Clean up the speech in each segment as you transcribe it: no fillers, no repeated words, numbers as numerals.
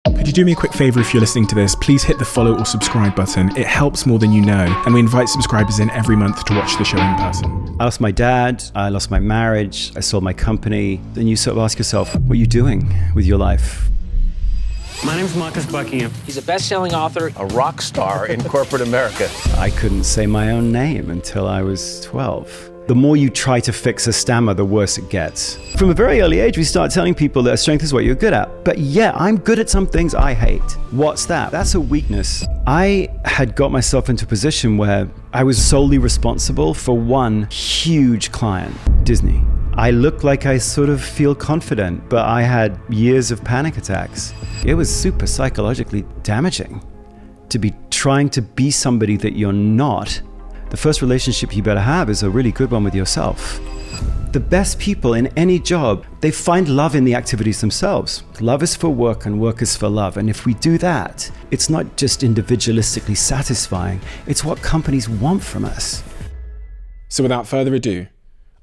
Could you do me a quick favour if you're listening to this? Please hit the follow or subscribe button. It helps more than you know. And we invite subscribers in every month to watch the show in person. I lost my dad, I lost my marriage, I sold my company. Then you sort of ask yourself, what are you doing with your life? My name's Marcus Buckingham. He's a best-selling author, a rock star in corporate America. I couldn't say my own name until I was 12. The more you try to fix a stammer, the worse it gets. From a very early age, we start telling people that strength is what you're good at. But yeah, I'm good at some things I hate. What's that? That's a weakness. I had got myself into a position where I was solely responsible for one huge client, Disney. I look like I sort of feel confident, but I had years of panic attacks. It was super psychologically damaging to be trying to be somebody that you're not. The first relationship you better have is a really good one with yourself. The best people in any job, they find love in the activities themselves. Love is for work and work is for love. And if we do that, it's not just individualistically satisfying, it's what companies want from us. So without further ado,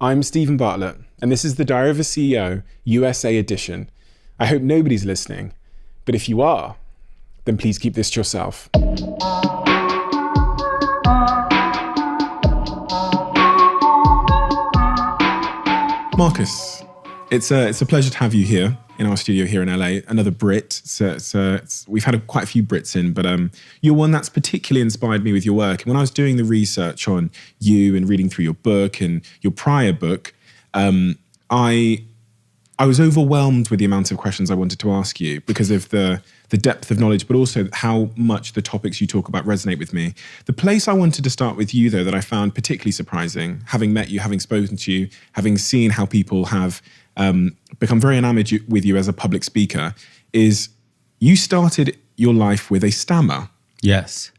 I'm Stephen Bartlett, and this is the Diary of a CEO, USA edition. I hope nobody's listening, but if you are, then please keep this to yourself. Marcus, it's a pleasure to have you here in our studio here in LA. Another Brit. We've had quite a few Brits in, but you're one that's particularly inspired me with your work. And when I was doing the research on you and reading through your book and your prior book, I was overwhelmed with the amount of questions I wanted to ask you because of the depth of knowledge, but also how much the topics you talk about resonate with me. The place I wanted to start with you, though, that I found particularly surprising, having met you, having spoken to you, having seen how people have become very enamored with you as a public speaker, is you started your life with a stammer. Yes.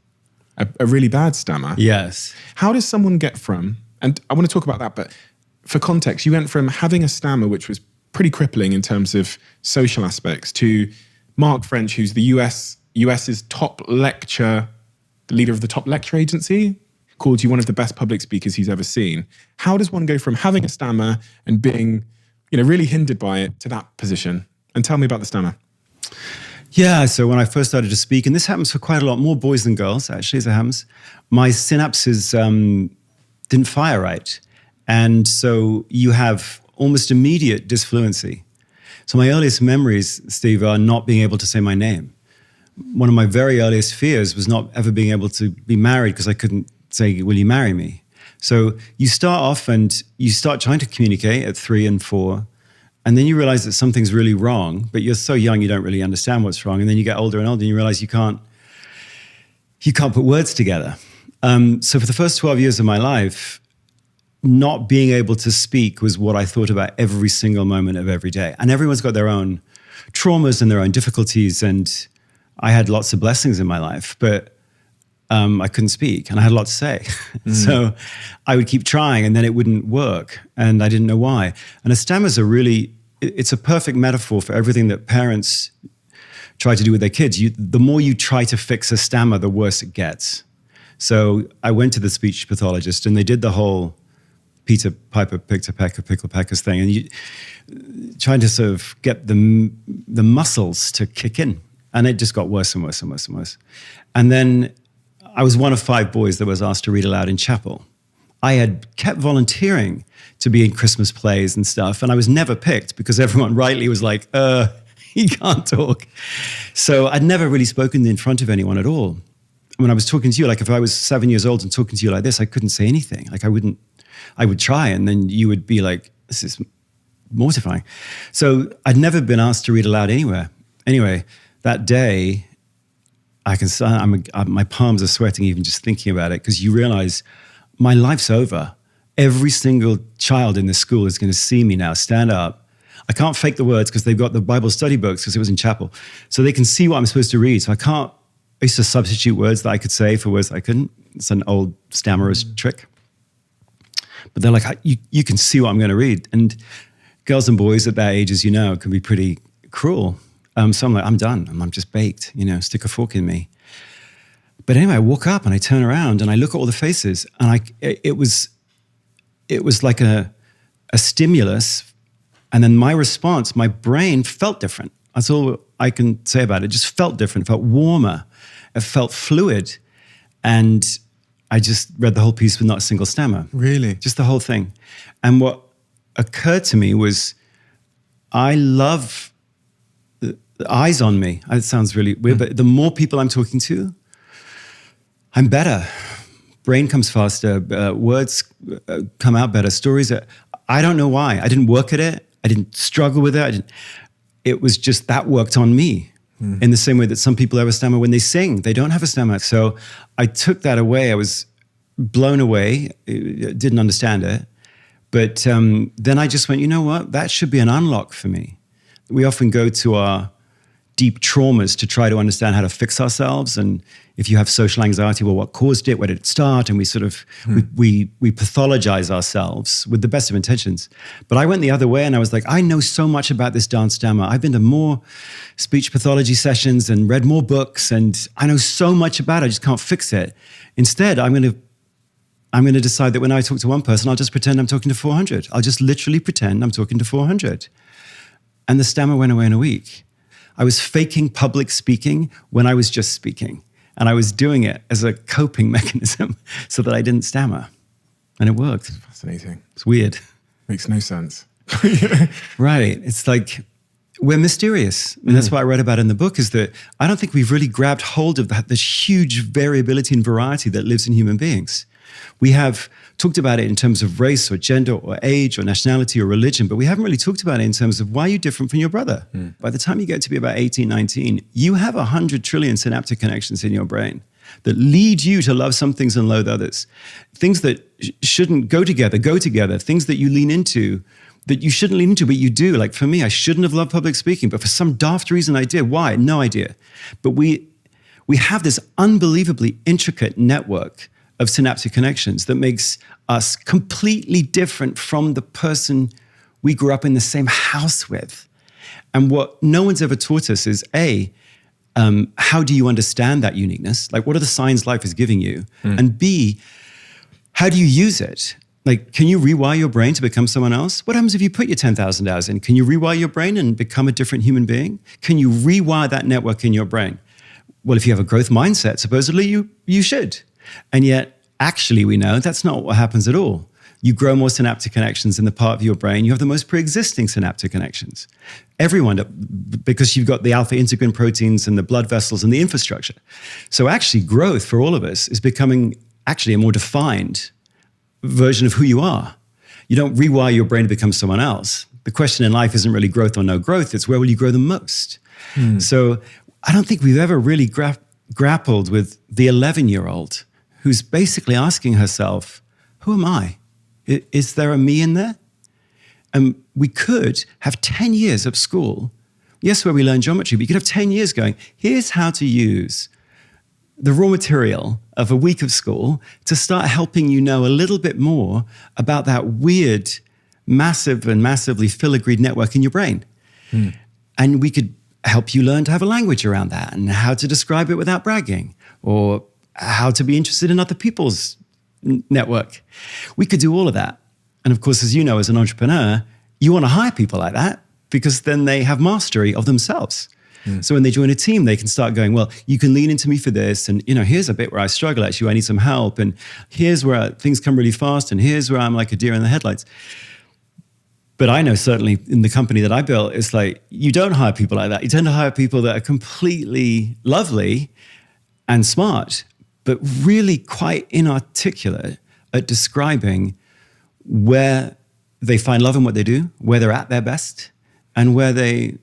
A really bad stammer. Yes. How does someone get from, and I want to talk about that, but for context, you went from having a stammer, which was pretty crippling in terms of social aspects, to Mark French, who's the US's top lecture, the leader of the top lecture agency, called you one of the best public speakers he's ever seen. How does one go from having a stammer and being, really hindered by it to that position? And tell me about the stammer. Yeah, so when I first started to speak, and this happens for quite a lot more boys than girls, actually, as it happens, my synapses didn't fire right. And so you have almost immediate disfluency. So my earliest memories, Steve, are not being able to say my name. One of my very earliest fears was not ever being able to be married because I couldn't say, will you marry me? So you start off and you start trying to communicate at 3 and 4, and then you realize that something's really wrong, but you're so young you don't really understand what's wrong. And then you get older and older and you realize you can't put words together. So for the first 12 years of my life, not being able to speak was what I thought about every single moment of every day. And everyone's got their own traumas and their own difficulties. And I had lots of blessings in my life, but I couldn't speak and I had a lot to say. So I would keep trying and then it wouldn't work. And I didn't know why. And a stammer's it's a perfect metaphor for everything that parents try to do with their kids. The more you try to fix a stammer, the worse it gets. So I went to the speech pathologist and they did the whole Peter Piper picked a peck of pickled peckers thing, and you trying to sort of get the muscles to kick in, and it just got worse and worse and worse and worse. And then I was one of 5 boys that was asked to read aloud in chapel. I had kept volunteering to be in Christmas plays and stuff, and I was never picked because everyone rightly was like, he can't talk. So I'd never really spoken in front of anyone at all. When I was talking to you, like if I was 7 years old and talking to you like this, I couldn't say anything. Like I would try, and then you would be like, this is mortifying. So I'd never been asked to read aloud anywhere. Anyway, that day, my palms are sweating even just thinking about it, because you realize my life's over. Every single child in this school is going to see me now stand up. I can't fake the words because they've got the Bible study books because it was in chapel. So they can see what I'm supposed to read. So I used to substitute words that I could say for words that I couldn't. It's an old stammerer's trick. But they're like, you can see what I'm going to read. And girls and boys at that age, as you know, can be pretty cruel. So I'm like, I'm done. I'm just baked, stick a fork in me. But anyway, I walk up and I turn around and I look at all the faces, and it was like a stimulus. And then my response, my brain felt different. That's all I can say about it. It just felt different, felt warmer, it felt fluid. And I just read the whole piece with not a single stammer. Really? Just the whole thing. And what occurred to me was, I love the eyes on me. It sounds really weird, but the more people I'm talking to, I'm better. Brain comes faster, words come out better, stories. I don't know why. I didn't work at it. I didn't struggle with it. It was just that worked on me in the same way that some people have a stammer when they sing. They don't have a stammer. So I took that away. I was blown away. Didn't understand it. But then I just went, you know what? That should be an unlock for me. We often go to our deep traumas to try to understand how to fix ourselves. And if you have social anxiety, well, what caused it? Where did it start? And we sort of, we pathologize ourselves with the best of intentions. But I went the other way and I was like, I know so much about this darn stammer. I've been to more speech pathology sessions and read more books, and I know so much about it. I just can't fix it. Instead, I'm going to decide that when I talk to one person, I'll just pretend I'm talking to 400. I'll just literally pretend I'm talking to 400. And the stammer went away in a week. I was faking public speaking when I was just speaking. And I was doing it as a coping mechanism so that I didn't stammer. And it worked. Fascinating. It's weird. Makes no sense. Right. It's like, we're mysterious. And that's what I read about in the book, is that I don't think we've really grabbed hold of this huge variability and variety that lives in human beings. We have talked about it in terms of race or gender or age or nationality or religion, but we haven't really talked about it in terms of why you're different from your brother. By the time you get to be about 18, 19, you have 100 trillion synaptic connections in your brain that lead you to love some things and loathe others. Things that shouldn't go together, things that you lean into that you shouldn't lean into, but you do. Like for me, I shouldn't have loved public speaking, but for some daft reason I did. Why? No idea. But we have this unbelievably intricate network of synaptic connections that makes us completely different from the person we grew up in the same house with. And what no one's ever taught us is how do you understand that uniqueness? Like, what are the signs life is giving you? And B, how do you use it? Like, can you rewire your brain to become someone else? What happens if you put your 10,000 hours in? Can you rewire your brain and become a different human being? Can you rewire that network in your brain? Well, if you have a growth mindset, supposedly you should. And yet, actually, we know that's not what happens at all. You grow more synaptic connections in the part of your brain. You have the most pre-existing synaptic connections. Everyone, because you've got the alpha integrin proteins and the blood vessels and the infrastructure. So actually, growth for all of us is becoming actually a more defined version of who you are. You don't rewire your brain to become someone else. The question in life isn't really growth or no growth. It's where will you grow the most? So I don't think we've ever really grappled with the 11-year-old who's basically asking herself, who am I? Is there a me in there? And we could have 10 years of school, yes, where we learn geometry, but you could have 10 years going, here's how to use the raw material of a week of school to start helping you know a little bit more about that weird, massive and massively filigreed network in your brain. And we could help you learn to have a language around that and how to describe it without bragging, or how to be interested in other people's network. We could do all of that. And of course, as you know, as an entrepreneur, you want to hire people like that because then they have mastery of themselves. So when they join a team, they can start going, well, you can lean into me for this. And, here's a bit where I struggle, actually, I need some help. And here's where things come really fast. And here's where I'm like a deer in the headlights. But I know certainly in the company that I built, it's like, you don't hire people like that. You tend to hire people that are completely lovely and smart, but really quite inarticulate at describing where they find love in what they do, where they're at their best, and where they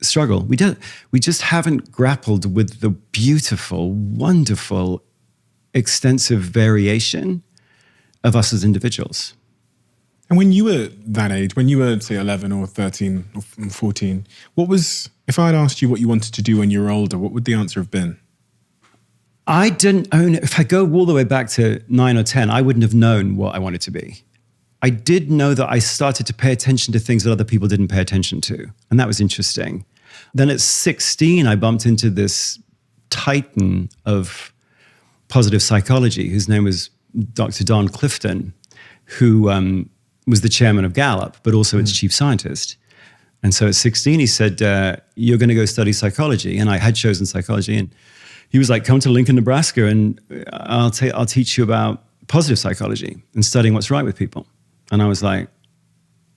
struggle. We just haven't grappled with the beautiful, wonderful, extensive variation of us as individuals. And when you were that age, when you were, say, 11 or 13 or 14, if I had asked you what you wanted to do when you were older, what would the answer have been? I didn't own it. If I go all the way back to 9 or 10, I wouldn't have known what I wanted to be. I did know that I started to pay attention to things that other people didn't pay attention to. And that was interesting. Then at 16, I bumped into this titan of positive psychology, whose name was Dr. Don Clifton, who was the chairman of Gallup, but also its chief scientist. And so at 16, he said, you're going to go study psychology. And I had chosen psychology. And he was like, come to Lincoln, Nebraska, and I'll teach you about positive psychology and studying what's right with people. And I was like,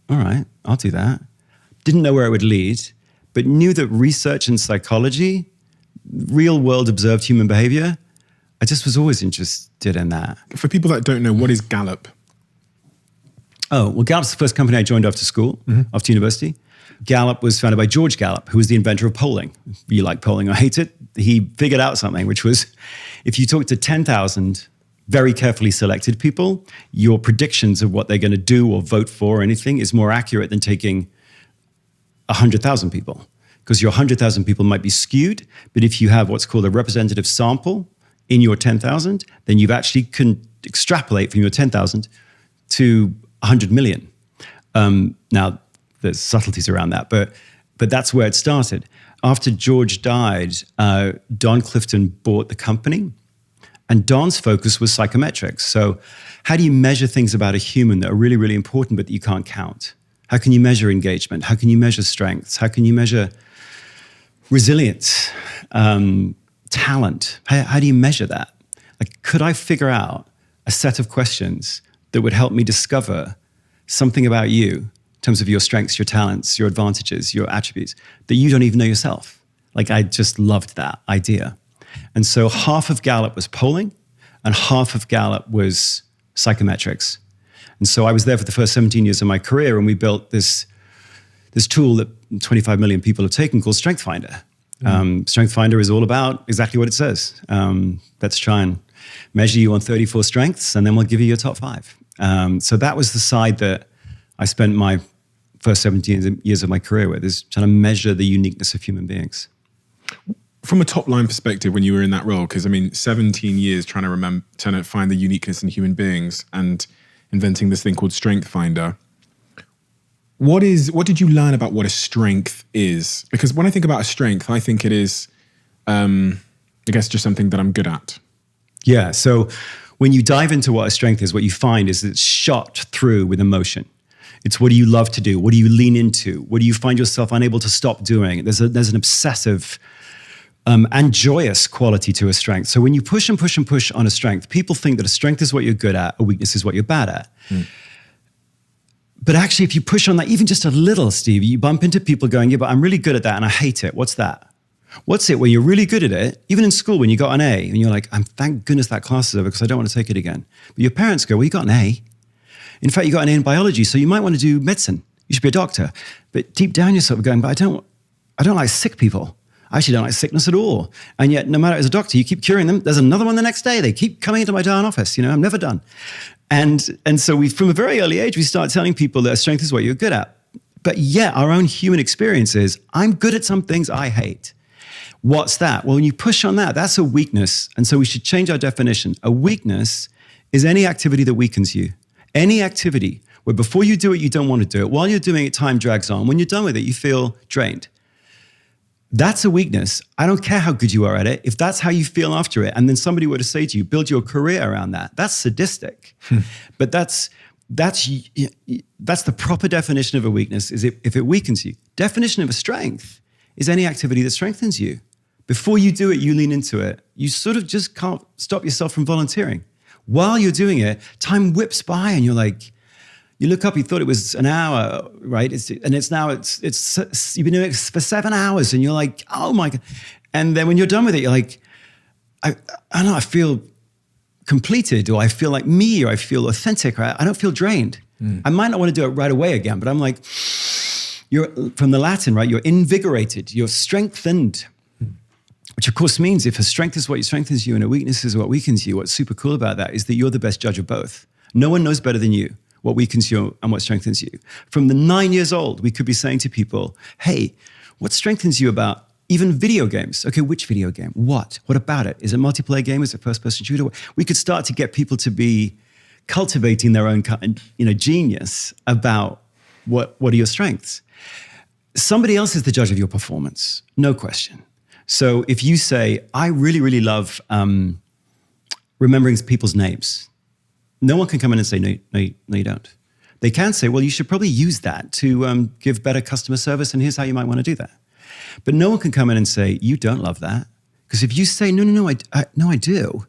all right, I'll do that. Didn't know where it would lead, but knew that research in psychology, real world observed human behavior, I just was always interested in that. For people that don't know, what is Gallup? Oh, well, Gallup's the first company I joined after school, after university. Gallup was founded by George Gallup, who was the inventor of polling. You like polling or hate it. He figured out something, which was if you talk to 10,000 very carefully selected people, your predictions of what they're going to do or vote for or anything is more accurate than taking 100,000 people. Because your 100,000 people might be skewed, but if you have what's called a representative sample in your 10,000, then you actually can extrapolate from your 10,000 to 100 million. Now, there's subtleties around that, but that's where it started. After George died, Don Clifton bought the company, and Don's focus was psychometrics. So how do you measure things about a human that are really, really important, but that you can't count? How can you measure engagement? How can you measure strengths? How can you measure resilience, talent? How do you measure that? Like, could I figure out a set of questions that would help me discover something about you in terms of your strengths, your talents, your advantages, your attributes that you don't even know yourself? Like, I just loved that idea. And so half of Gallup was polling and half of Gallup was psychometrics. And so I was there for the first 17 years of my career, and we built this tool that 25 million people have taken called StrengthsFinder. StrengthsFinder is all about exactly what it says. Let's try and measure you on 34 strengths, and then we'll give you your top 5. So that was the side that I spent my first 17 years of my career with, is trying to measure the uniqueness of human beings. From a top-line perspective, when you were in that role, because 17 years trying to find the uniqueness in human beings and inventing this thing called StrengthsFinder. What did you learn about what a strength is? Because when I think about a strength, I think it is, I guess, just something that I'm good at. Yeah. So when you dive into what a strength is, what you find is it's shot through with emotion. It's what do you love to do? What do you lean into? What do you find yourself unable to stop doing? There's an obsessive and joyous quality to a strength. So when you push and push and push on a strength, people think that a strength is what you're good at, a weakness is what you're bad at. But actually, if you push on that even just a little, Steve, you bump into people going, yeah, but I'm really good at that and I hate it. What's that? What's it when you're really good at it? Even in school, when you got an A and you're like, thank goodness that class is over because I don't want to take it again. But your parents go, well, you got an A. In fact, you got an A in biology, so you might want to do medicine. You should be a doctor. But deep down, you're sort of going, but I don't like sick people. I actually don't like sickness at all. And yet, no matter as a doctor, you keep curing them. There's another one the next day. They keep coming into my darn office. I'm never done. And so we, from a very early age, we start telling people that a strength is what you're good at. But yet, our own human experience is, I'm good at some things I hate. What's that? Well, when you push on that, that's a weakness. And so we should change our definition. A weakness is any activity that weakens you. Any activity where before you do it, you don't want to do it. While you're doing it, time drags on. When you're done with it, you feel drained. That's a weakness. I don't care how good you are at it. If that's how you feel after it, and then somebody were to say to you, build your career around that, that's sadistic. But that's the proper definition of a weakness, is if it weakens you. Definition of a strength is any activity that strengthens you. Before you do it, you lean into it. You sort of just can't stop yourself from volunteering. While you're doing it, time whips by and you're like, you look up, you thought it was an hour, right? It's you've been doing it for 7 hours and you're like, oh my God. And then when you're done with it, you're like, I don't know, I feel completed, or I feel like me, or I feel authentic, or I don't feel drained. I might not want to do it right away again, but I'm like, you're from the Latin, right? You're invigorated, you're strengthened, which of course means if a strength is what strengthens you and a weakness is what weakens you, what's super cool about that is that you're the best judge of both. No one knows better than you what weakens you and what strengthens you. From the 9 years old, we could be saying to people, hey, what strengthens you about even video games? Okay, which video game? What? What about it? Is it a multiplayer game? Is it a first-person shooter? We could start to get people to be cultivating their own genius about what are your strengths. Somebody else is the judge of your performance, no question. So if you say, I really, really love remembering people's names, no one can come in and say, no, you don't. They can say, well, you should probably use that to give better customer service, and here's how you might want to do that. But no one can come in and say, you don't love that. Because if you say, no, I do,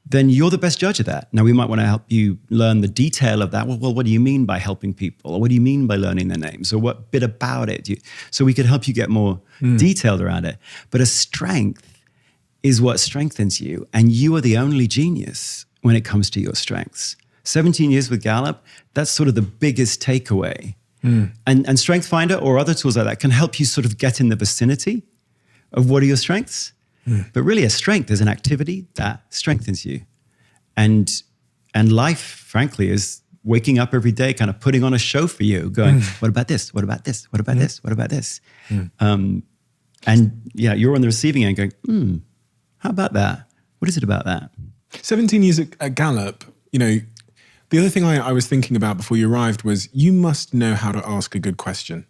then you're the best judge of that. Now, we might want to help you learn the detail of that. Well, what do you mean by helping people? Or what do you mean by learning their names? Or what bit about it? So we could help you get more detailed around it. But a strength is what strengthens you. And you are the only genius when it comes to your strengths. 17 years with Gallup, that's sort of the biggest takeaway. And Strength Finder or other tools like that can help you sort of get in the vicinity of what are your strengths. But really a strength is an activity that strengthens you. And life, frankly, is waking up every day, kind of putting on a show for you, going, what about this? What about this? What about this? What about this? And yeah, you're on the receiving end going, how about that? What is it about that? 17 years at Gallup, the other thing I was thinking about before you arrived was you must know how to ask a good question,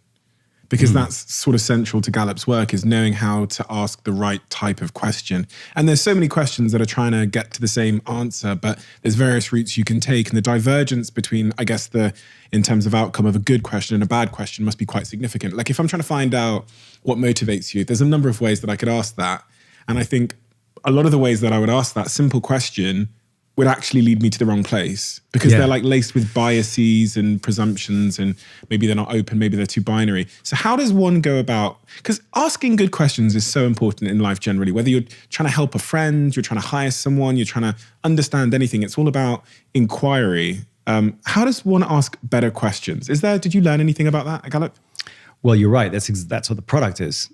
because that's sort of central to Gallup's work, is knowing how to ask the right type of question. And there's so many questions that are trying to get to the same answer, but there's various routes you can take. And the divergence between, I guess, in terms of outcome of a good question and a bad question must be quite significant. Like if I'm trying to find out what motivates you, there's a number of ways that I could ask that. And I think a lot of the ways that I would ask that simple question would actually lead me to the wrong place, because they're like laced with biases and presumptions, and maybe they're not open, maybe they're too binary. So how does one go about, because asking good questions is so important in life generally, whether you're trying to help a friend, you're trying to hire someone, you're trying to understand anything, it's all about inquiry. How does one ask better questions? Did you learn anything about that at Gallup? Well, you're right. That's what the product is.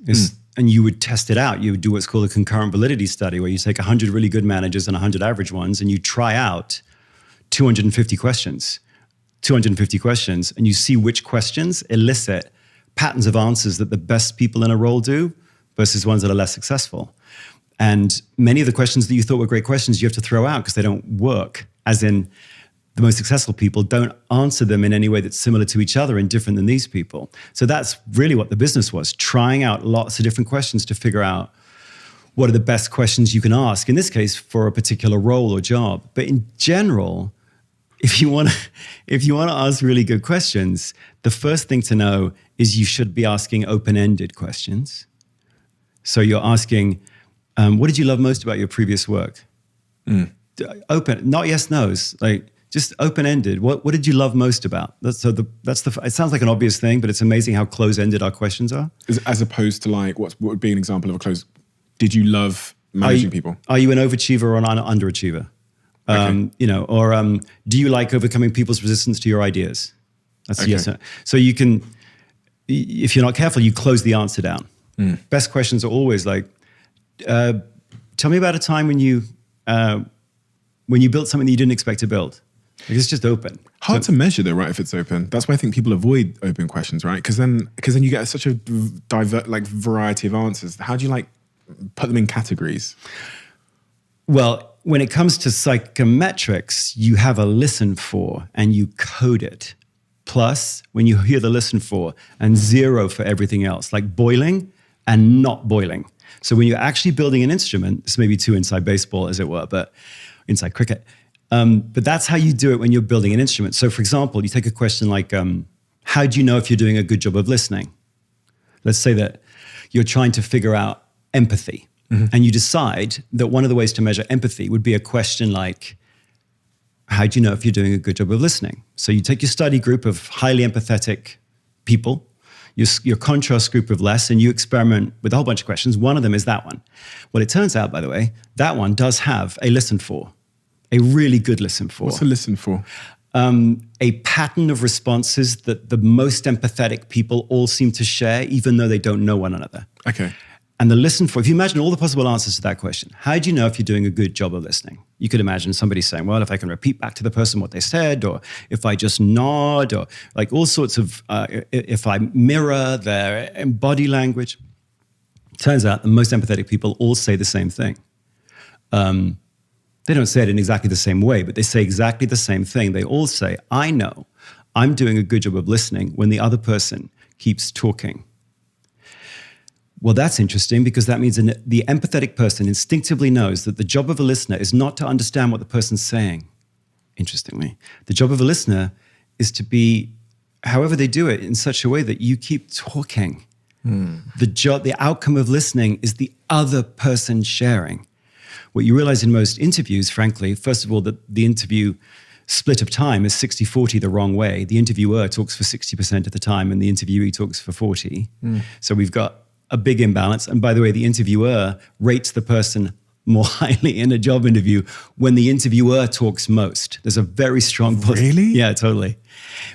And you would test it out. You would do what's called a concurrent validity study, where you take 100 really good managers and 100 average ones, and you try out 250 questions, and you see which questions elicit patterns of answers that the best people in a role do versus ones that are less successful. And many of the questions that you thought were great questions, you have to throw out because they don't work, as in the most successful people don't answer them in any way that's similar to each other and different than these people. So that's really what the business was, trying out lots of different questions to figure out what are the best questions you can ask, in this case, for a particular role or job. But in general, if you want to ask really good questions, the first thing to know is you should be asking open-ended questions. So you're asking, what did you love most about your previous work? Open, not yes, no's, like, just open-ended. What did you love most about? It sounds like an obvious thing, but it's amazing how close-ended our questions are. As opposed to like, what would be an example of a close? Did you love managing people? Are you an overachiever or an underachiever? Okay. Do you like overcoming people's resistance to your ideas? That's yes. No. So you can, if you're not careful, you close the answer down. Best questions are always like, tell me about a time when you built something that you didn't expect to build. Like, it's just open. Hard to measure though, right? If it's open, that's why I think people avoid open questions, right? Because then you get such a variety of answers. How do you put them in categories? Well, when it comes to psychometrics, you have a listen for and you code it. Plus, when you hear the listen for and 0 for everything else, like boiling and not boiling. So when you're actually building an instrument, this may be too inside baseball, as it were, but inside cricket. But that's how you do it when you're building an instrument. So for example, you take a question like, how do you know if you're doing a good job of listening? Let's say that you're trying to figure out empathy. And you decide that one of the ways to measure empathy would be a question like, how do you know if you're doing a good job of listening? So you take your study group of highly empathetic people, your contrast group of less, and you experiment with a whole bunch of questions. One of them is that one. Well, it turns out, by the way, that one does have a listen for. A really good listen for. What's a listen for? A pattern of responses that the most empathetic people all seem to share, even though they don't know one another. Okay. And the listen for, if you imagine all the possible answers to that question, how do you know if you're doing a good job of listening? You could imagine somebody saying, well, if I can repeat back to the person what they said, or if I just nod, or like all sorts of, if I mirror their body language. Turns out the most empathetic people all say the same thing. They don't say it in exactly the same way, but they say exactly the same thing. They all say, I know I'm doing a good job of listening when the other person keeps talking. Well, that's interesting, because that means the empathetic person instinctively knows that the job of a listener is not to understand what the person's saying. Interestingly, the job of a listener is to be, however they do it, in such a way that you keep talking. The outcome of listening is the other person sharing. What you realize in most interviews, frankly, first of all, that the interview split of time is 60-40 the wrong way. The interviewer talks for 60% of the time and the interviewee talks for 40. So we've got a big imbalance. And by the way, the interviewer rates the person more highly in a job interview when the interviewer talks most. There's a very strong... Really? Yeah, totally.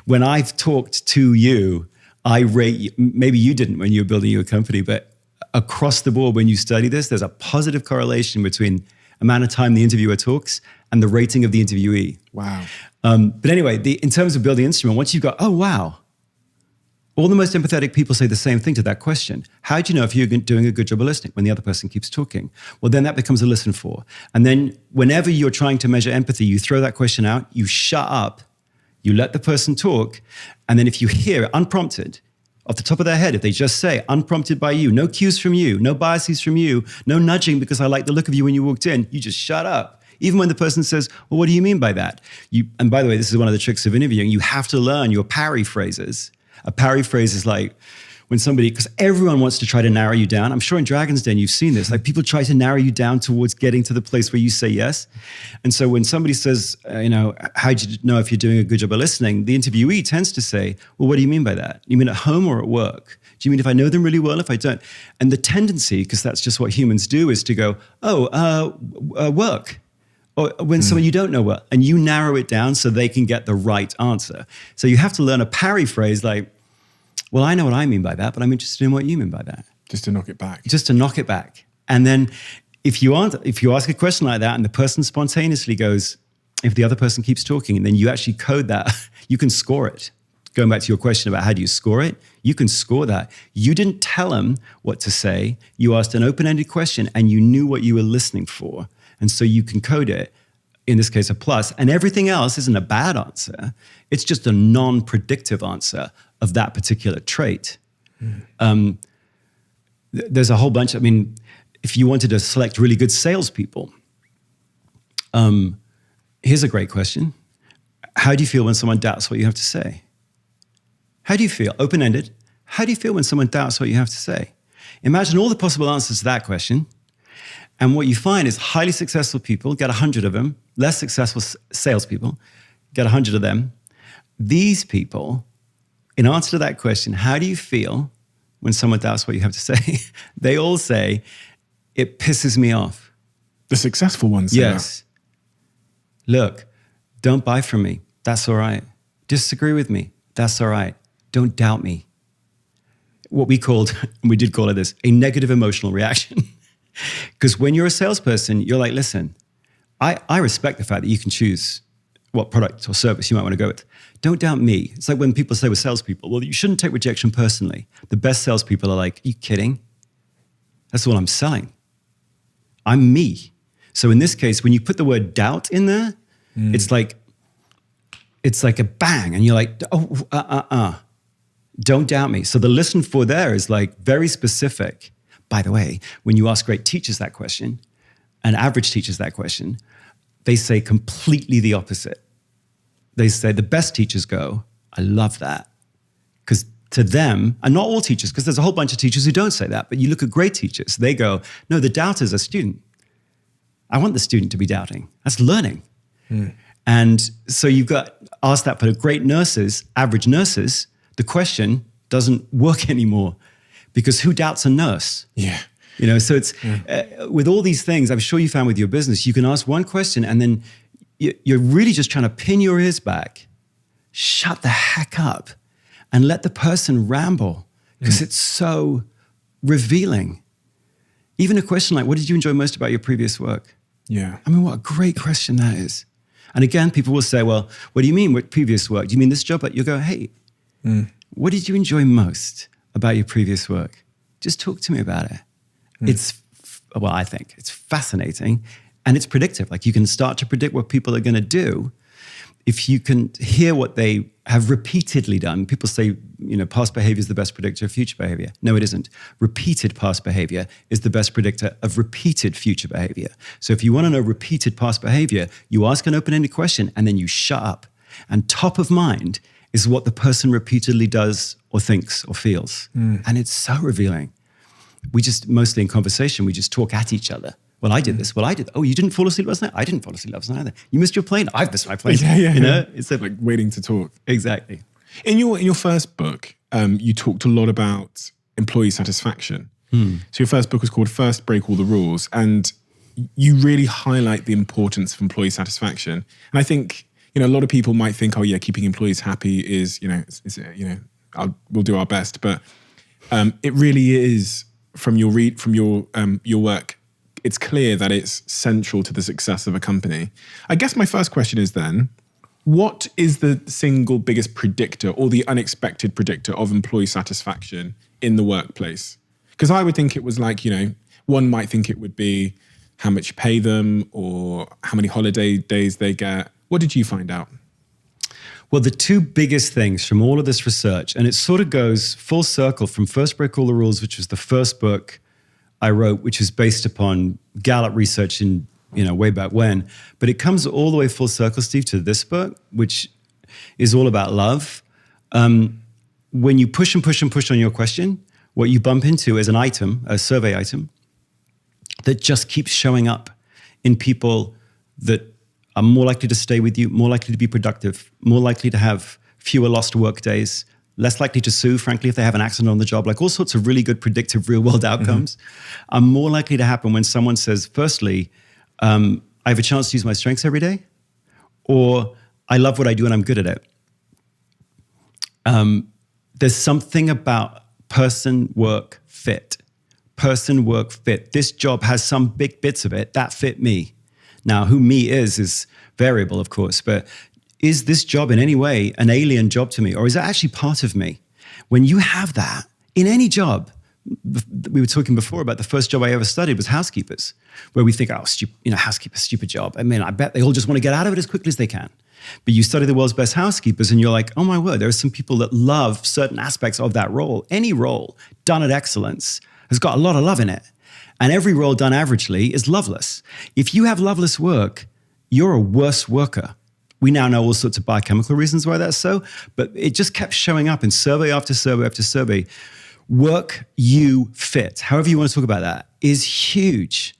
When I've talked to you, I rate you, maybe you didn't when you were building your company, but across the board, when you study this, there's a positive correlation between amount of time the interviewer talks and the rating of the interviewee. Wow. But anyway, in terms of building instrument, once you've got, oh, wow, all the most empathetic people say the same thing to that question. How do you know if you're doing a good job of listening when the other person keeps talking? Well, then that becomes a listen for. And then whenever you're trying to measure empathy, you throw that question out, you shut up, you let the person talk, and then if you hear it unprompted, off the top of their head, if they just say, unprompted by you, no cues from you, no biases from you, no nudging because I like the look of you when you walked in, you just shut up. Even when the person says, well, what do you mean by that? And by the way, this is one of the tricks of interviewing. You have to learn your parry phrases. A parry phrase is like when somebody, because everyone wants to try to narrow you down. I'm sure in Dragon's Den you've seen this. Like people try to narrow you down towards getting to the place where you say yes. And so when somebody says, how do you know if you're doing a good job of listening? The interviewee tends to say, well, what do you mean by that? You mean at home or at work? Do you mean if I know them really well, if I don't? And the tendency, because that's just what humans do, is to go, work. Or when someone you don't know well, and you narrow it down so they can get the right answer. So you have to learn a parry phrase like, well, I know what I mean by that, but I'm interested in what you mean by that. Just to knock it back. Just to knock it back. And then if you ask a question like that and the person spontaneously goes, if the other person keeps talking, and then you actually code that, you can score it. Going back to your question about how do you score it, you can score that. You didn't tell them what to say. You asked an open-ended question and you knew what you were listening for. And so you can code it, in this case, a plus. And everything else isn't a bad answer. It's just a non-predictive answer of that particular trait. There's a whole bunch. I mean, if you wanted to select really good salespeople, here's a great question. How do you feel when someone doubts what you have to say? How do you feel? Open-ended. How do you feel when someone doubts what you have to say? Imagine all the possible answers to that question. And what you find is highly successful people, get 100 of them, less successful salespeople, get 100 of them. These people, in answer to that question, how do you feel when someone doubts what you have to say? They all say, it pisses me off. The successful ones say yes. Look, don't buy from me. That's all right. Disagree with me. That's all right. Don't doubt me. What we did call it this, a negative emotional reaction. Because when you're a salesperson, you're like, listen, I respect the fact that you can choose what product or service you might want to go with. Don't doubt me. It's like when people say with salespeople, well, you shouldn't take rejection personally. The best salespeople are like, are you kidding? That's all I'm selling. I'm me. So in this case, when you put the word doubt in there, it's like a bang. And you're like, don't doubt me. So the listen for there is like very specific. By the way, when you ask great teachers that question, and average teachers that question, they say completely the opposite. They say the best teachers go, I love that. Because to them, and not all teachers, because there's a whole bunch of teachers who don't say that, but you look at great teachers, they go, no, the doubter's a student. I want the student to be doubting. That's learning. And so you've got asked that for great nurses, average nurses, the question doesn't work anymore. Because who doubts a nurse? Yeah. So it's with all these things, I'm sure you found with your business, you can ask one question and then you're really just trying to pin your ears back, shut the heck up, and let the person ramble because it's so revealing. Even a question like, what did you enjoy most about your previous work? Yeah. I mean, what a great question that is. And again, people will say, well, what do you mean with previous work? Do you mean this job? But you go, hey, what did you enjoy most about your previous work? Just talk to me about it. I think it's fascinating and it's predictive. Like you can start to predict what people are going to do if you can hear what they have repeatedly done. People say, past behavior is the best predictor of future behavior. No, it isn't. Repeated past behavior is the best predictor of repeated future behavior. So if you want to know repeated past behavior, you ask an open-ended question and then you shut up. And top of mind is what the person repeatedly does or thinks or feels. And it's so revealing. We just, mostly in conversation, we just talk at each other. Well, I did this. Well, I did. Oh, you didn't fall asleep last night? I didn't fall asleep last night either. You missed your plane? I've missed my plane. You know? It's like waiting to talk. Exactly. In your first book, you talked a lot about employee satisfaction. So your first book was called First Break All the Rules, and you really highlight the importance of employee satisfaction. And I think, a lot of people might think, oh yeah, keeping employees happy is, we'll do our best. But it really is, from your work, it's clear that it's central to the success of a company. I guess my first question is then, what is the single biggest predictor or the unexpected predictor of employee satisfaction in the workplace? Because I would think it was like, one might think it would be how much you pay them or how many holiday days they get. What did you find out? Well, the two biggest things from all of this research, and it sort of goes full circle from First Break All the Rules, which was the first book I wrote, which is based upon Gallup research in, way back when. But it comes all the way full circle, Steve, to this book, which is all about love. When you push and push and push on your question, what you bump into is an item, a survey item, that just keeps showing up in people that are more likely to stay with you, more likely to be productive, more likely to have fewer lost work days, less likely to sue, frankly, if they have an accident on the job, like all sorts of really good predictive real-world outcomes are more likely to happen when someone says, firstly, I have a chance to use my strengths every day, or I love what I do and I'm good at it. There's something about person, work, fit. Person, work, fit. This job has some big bits of it that fit me. Now, who me is variable, of course, but is this job in any way an alien job to me, or is it actually part of me? When you have that in any job, we were talking before about the first job I ever studied was housekeepers, where we think, housekeeper, stupid job. I mean, I bet they all just want to get out of it as quickly as they can. But you study the world's best housekeepers and you're like, oh my word, there are some people that love certain aspects of that role. Any role done at excellence has got a lot of love in it. And every role done averagely is loveless. If you have loveless work, you're a worse worker. We now know all sorts of biochemical reasons why that's so, but it just kept showing up in survey after survey after survey. Work you fit, however you want to talk about that, is huge,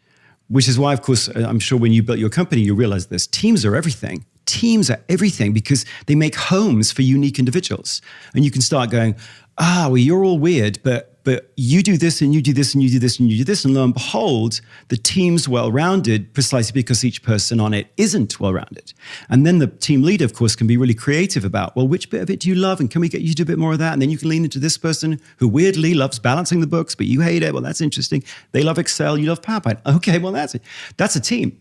which is why, of course, I'm sure when you built your company, you realized this. Teams are everything. Teams are everything because they make homes for unique individuals. And you can start going, you're all weird, but you do this and you do this and you do this and you do this. And lo and behold, the team's well-rounded precisely because each person on it isn't well-rounded. And then the team leader, of course, can be really creative about, well, which bit of it do you love? And can we get you to do a bit more of that? And then you can lean into this person who weirdly loves balancing the books, but you hate it. Well, that's interesting. They love Excel, you love PowerPoint. Okay, well, that's it. That's a team.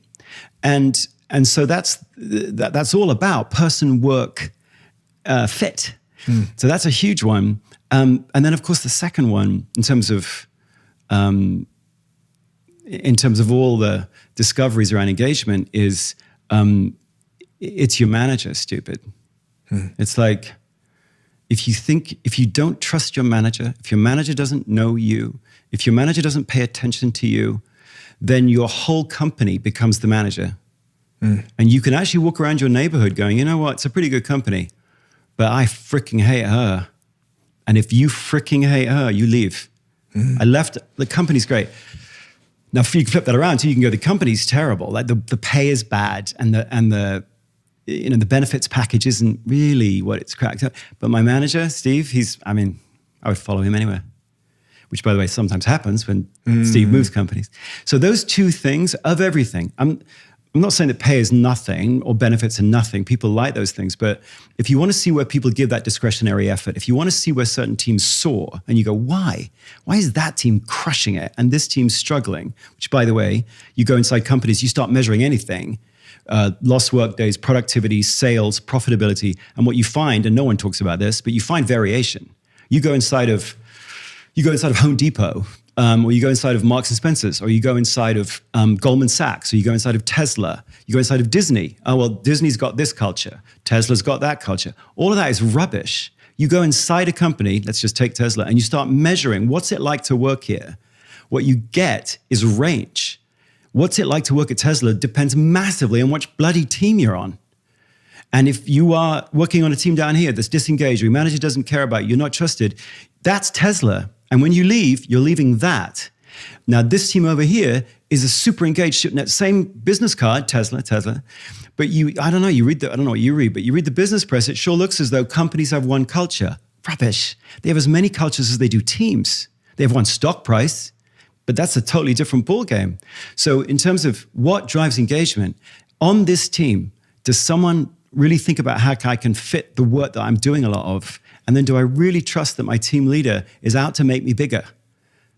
And so that's all about person, work, fit. So that's a huge one. And then, of course, the second one, in terms of all the discoveries around engagement, is it's your manager, stupid. It's like if you don't trust your manager, if your manager doesn't know you, if your manager doesn't pay attention to you, then your whole company becomes the manager. And you can actually walk around your neighborhood going, you know what, it's a pretty good company, but I freaking hate her. And if you freaking hate her, you leave. I left, the company's great. Now, if you can flip that around too, you can go, the company's terrible. Like the pay is bad and the benefits package isn't really what it's cracked up. But my manager, Steve, I would follow him anywhere. Which, by the way, sometimes happens when Steve moves companies. So those two things of everything. I'm not saying that pay is nothing or benefits are nothing. People like those things. But if you want to see where people give that discretionary effort, if you want to see where certain teams soar and you go, why? Why is that team crushing it and this team's struggling? Which, by the way, you go inside companies, you start measuring anything, lost work days, productivity, sales, profitability. And what you find, and no one talks about this, but you find variation. You go inside of Home Depot, or you go inside of Marks and Spencer's, or you go inside of Goldman Sachs, or you go inside of Tesla, you go inside of Disney. Oh, well, Disney's got this culture. Tesla's got that culture. All of that is rubbish. You go inside a company, let's just take Tesla, and you start measuring what's it like to work here. What you get is range. What's it like to work at Tesla depends massively on which bloody team you're on. And if you are working on a team down here that's disengaged, or your manager doesn't care about you, you're not trusted, that's Tesla. And when you leave, you're leaving that. Now, this team over here is a super engaged, same business card, Tesla. But I don't know what you read, but you read the business press, it sure looks as though companies have one culture. Rubbish. They have as many cultures as they do teams. They have one stock price, but that's a totally different ballgame. So in terms of what drives engagement, on this team, does someone really think about how I can fit the work that I'm doing a lot of? And then do I really trust that my team leader is out to make me bigger,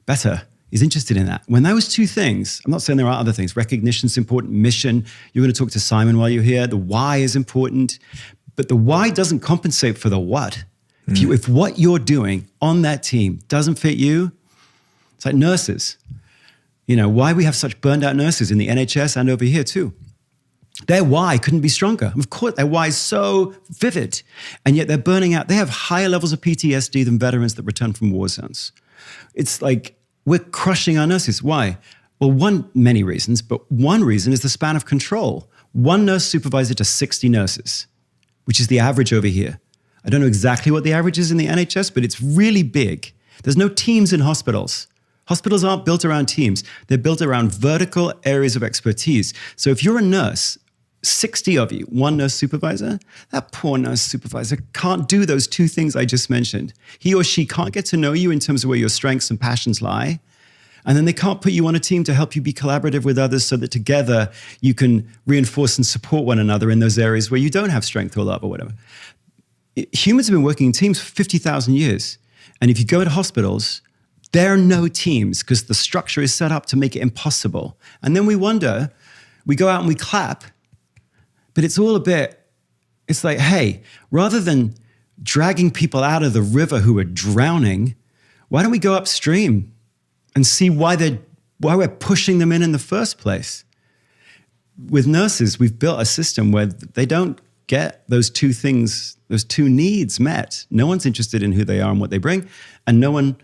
better, is interested in that? When those two things, I'm not saying there are other things, recognition's important, mission, you're going to talk to Simon while you're here, the why is important, but the why doesn't compensate for the what. If what you're doing on that team doesn't fit you, it's like nurses. Why we have such burned out nurses in the NHS and over here too. Their why couldn't be stronger. Of course, their why is so vivid, and yet they're burning out. They have higher levels of PTSD than veterans that return from war zones. It's like we're crushing our nurses. Why? Well, many reasons, but one reason is the span of control. One nurse supervisor to 60 nurses, which is the average over here. I don't know exactly what the average is in the NHS, but it's really big. There's no teams in hospitals. Hospitals aren't built around teams. They're built around vertical areas of expertise. So if you're a nurse, 60 of you, one nurse supervisor, that poor nurse supervisor can't do those two things I just mentioned. He or she can't get to know you in terms of where your strengths and passions lie. And then they can't put you on a team to help you be collaborative with others so that together you can reinforce and support one another in those areas where you don't have strength or love or whatever. Humans have been working in teams for 50,000 years. And if you go to hospitals, there are no teams because the structure is set up to make it impossible. And then we wonder, we go out and we clap, but it's all it's like, hey, rather than dragging people out of the river who are drowning, why don't we go upstream and see why we're pushing them in the first place? With nurses, we've built a system where they don't get those two things, those two needs met. No one's interested in who they are and what they bring, and no one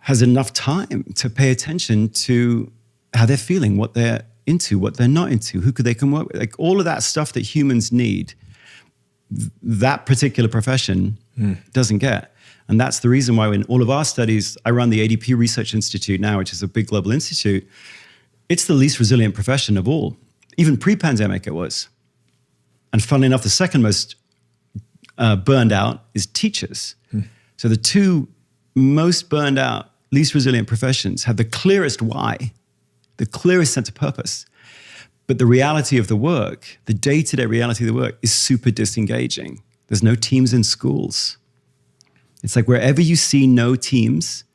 has enough time to pay attention to how they're feeling, what they're into, what they're not into, who could they come work with. Like all of that stuff that humans need, that particular profession doesn't get. And that's the reason why in all of our studies, I run the ADP Research Institute now, which is a big global institute. It's the least resilient profession of all. Even pre-pandemic it was. And funnily enough, the second most burned out is teachers. So the two most burned out, least resilient professions have the clearest why, the clearest sense of purpose. But the reality of the work, the day-to-day reality of the work is super disengaging. There's no teams in schools. It's like wherever you see no teams,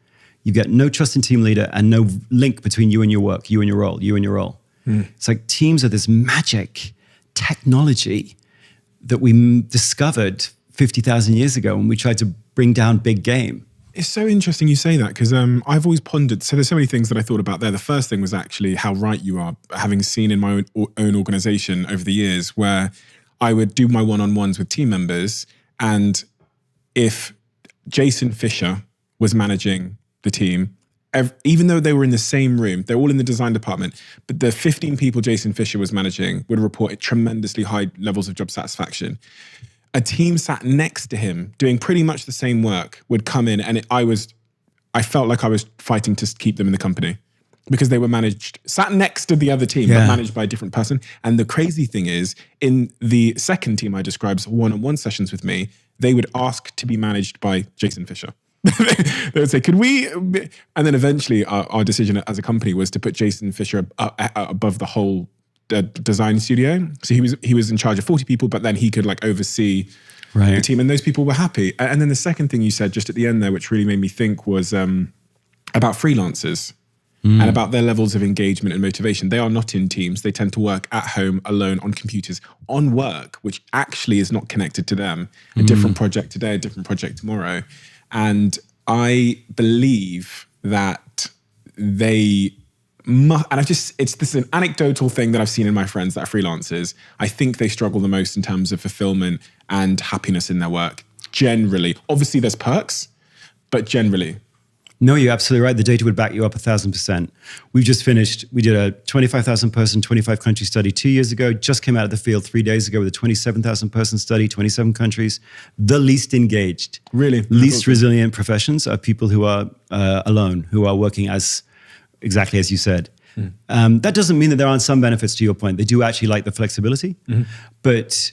you get no trust in team leader and no link between you and your work, you and your role, you and your role. It's like teams are this magic technology that we discovered 50,000 years ago when we tried to bring down big game. It's so interesting you say that because I've always pondered, so there's so many things that I thought about there. The first thing was actually how right you are, having seen in my own organization over the years where I would do my one-on-ones with team members, and if Jason Fisher was managing the team, even though they were in the same room, they're all in the design department, but the 15 people Jason Fisher was managing would report tremendously high levels of job satisfaction. A team sat next to him doing pretty much the same work would come in, and I felt like I was fighting to keep them in the company because they were sat next to the other team, but managed by a different person. And the crazy thing is, in the second team I described, one-on-one sessions with me, they would ask to be managed by Jason Fisher. They would say, could we? And then eventually our decision as a company was to put Jason Fisher above the whole design studio. So he was in charge of 40 people, but then he could oversee the team, and those people were happy. And then the second thing you said just at the end there, which really made me think, was about freelancers and about their levels of engagement and motivation. They are not in teams. They tend to work at home, alone, on computers, on work, which actually is not connected to them. A different project today, a different project tomorrow. And I believe that they must, and this is an anecdotal thing that I've seen in my friends that are freelancers. I think they struggle the most in terms of fulfillment and happiness in their work. Generally, obviously there's perks, but generally. No, you're absolutely right. The data would back you up 1,000%. We've just finished, we did a 25,000 person, 25 country study 2 years ago, just came out of the field 3 days ago with a 27,000 person study, 27 countries. The least engaged, Really? least resilient professions are people who are alone, who are working exactly as you said. That doesn't mean that there aren't some benefits to your point. They do actually like the flexibility, but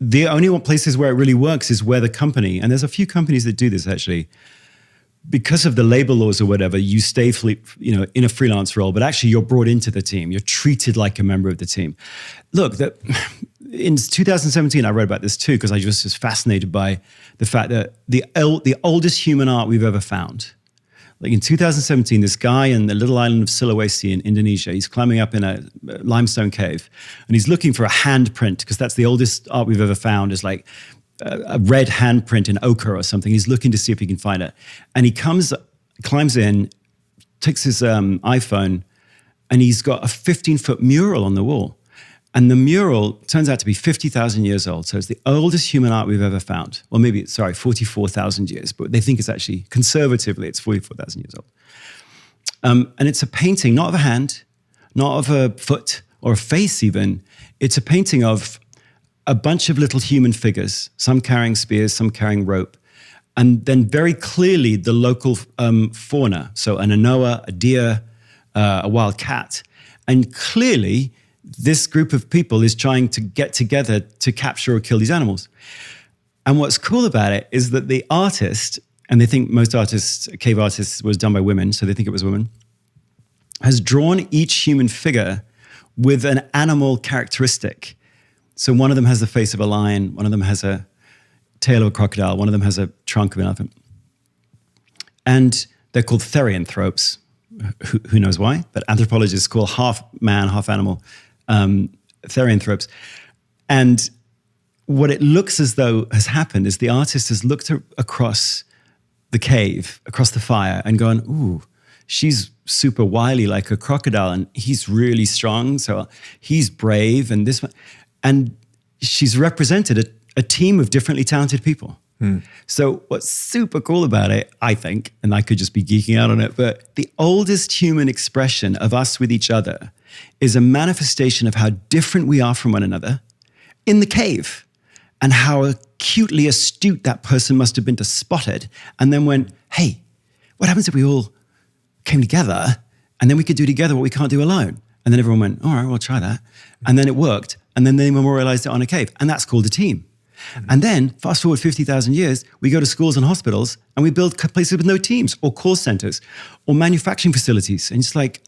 the only one places where it really works is where the company, and there's a few companies that do this actually, because of the labor laws or whatever, you stay in a freelance role, but actually you're brought into the team. You're treated like a member of the team. Look, in 2017, I wrote about this too, because I was just fascinated by the fact that the oldest human art we've ever found. Like in 2017, this guy in the little island of Sulawesi in Indonesia, he's climbing up in a limestone cave, and he's looking for a handprint, because that's the oldest art we've ever found, is like a red handprint in ochre or something. He's looking to see if he can find it. And he climbs in, takes his iPhone, and he's got a 15-foot mural on the wall. And the mural turns out to be 50,000 years old. So it's the oldest human art we've ever found. Or maybe, 44,000 years, but they think it's actually, conservatively, it's 44,000 years old. And it's a painting, not of a hand, not of a foot or a face even. It's a painting of a bunch of little human figures, some carrying spears, some carrying rope. And then very clearly the local fauna, so an anoa, a deer, a wild cat. And clearly this group of people is trying to get together to capture or kill these animals. And what's cool about it is that the artist, and they think most artists, cave artists, was done by women, so they think it was women, has drawn each human figure with an animal characteristic. So one of them has the face of a lion, one of them has a tail of a crocodile, one of them has a trunk of an elephant. And they're called therianthropes. Who knows why? But anthropologists call half man, half animal therianthropes. And what it looks as though has happened is the artist has looked across the cave, across the fire, and gone, ooh, she's super wily like a crocodile, and he's really strong, so he's brave, and this one. And she's represented a team of differently talented people. So what's super cool about it, I think, and I could just be geeking out on it, but the oldest human expression of us with each other is a manifestation of how different we are from one another in the cave, and how acutely astute that person must have been to spot it, and then went, hey, what happens if we all came together and then we could do together what we can't do alone? And then everyone went, all right, we'll try that. And then it worked. And then they memorialized it on a cave. And that's called a team. And then fast forward 50,000 years, we go to schools and hospitals and we build places with no teams, or call centers or manufacturing facilities. And it's like,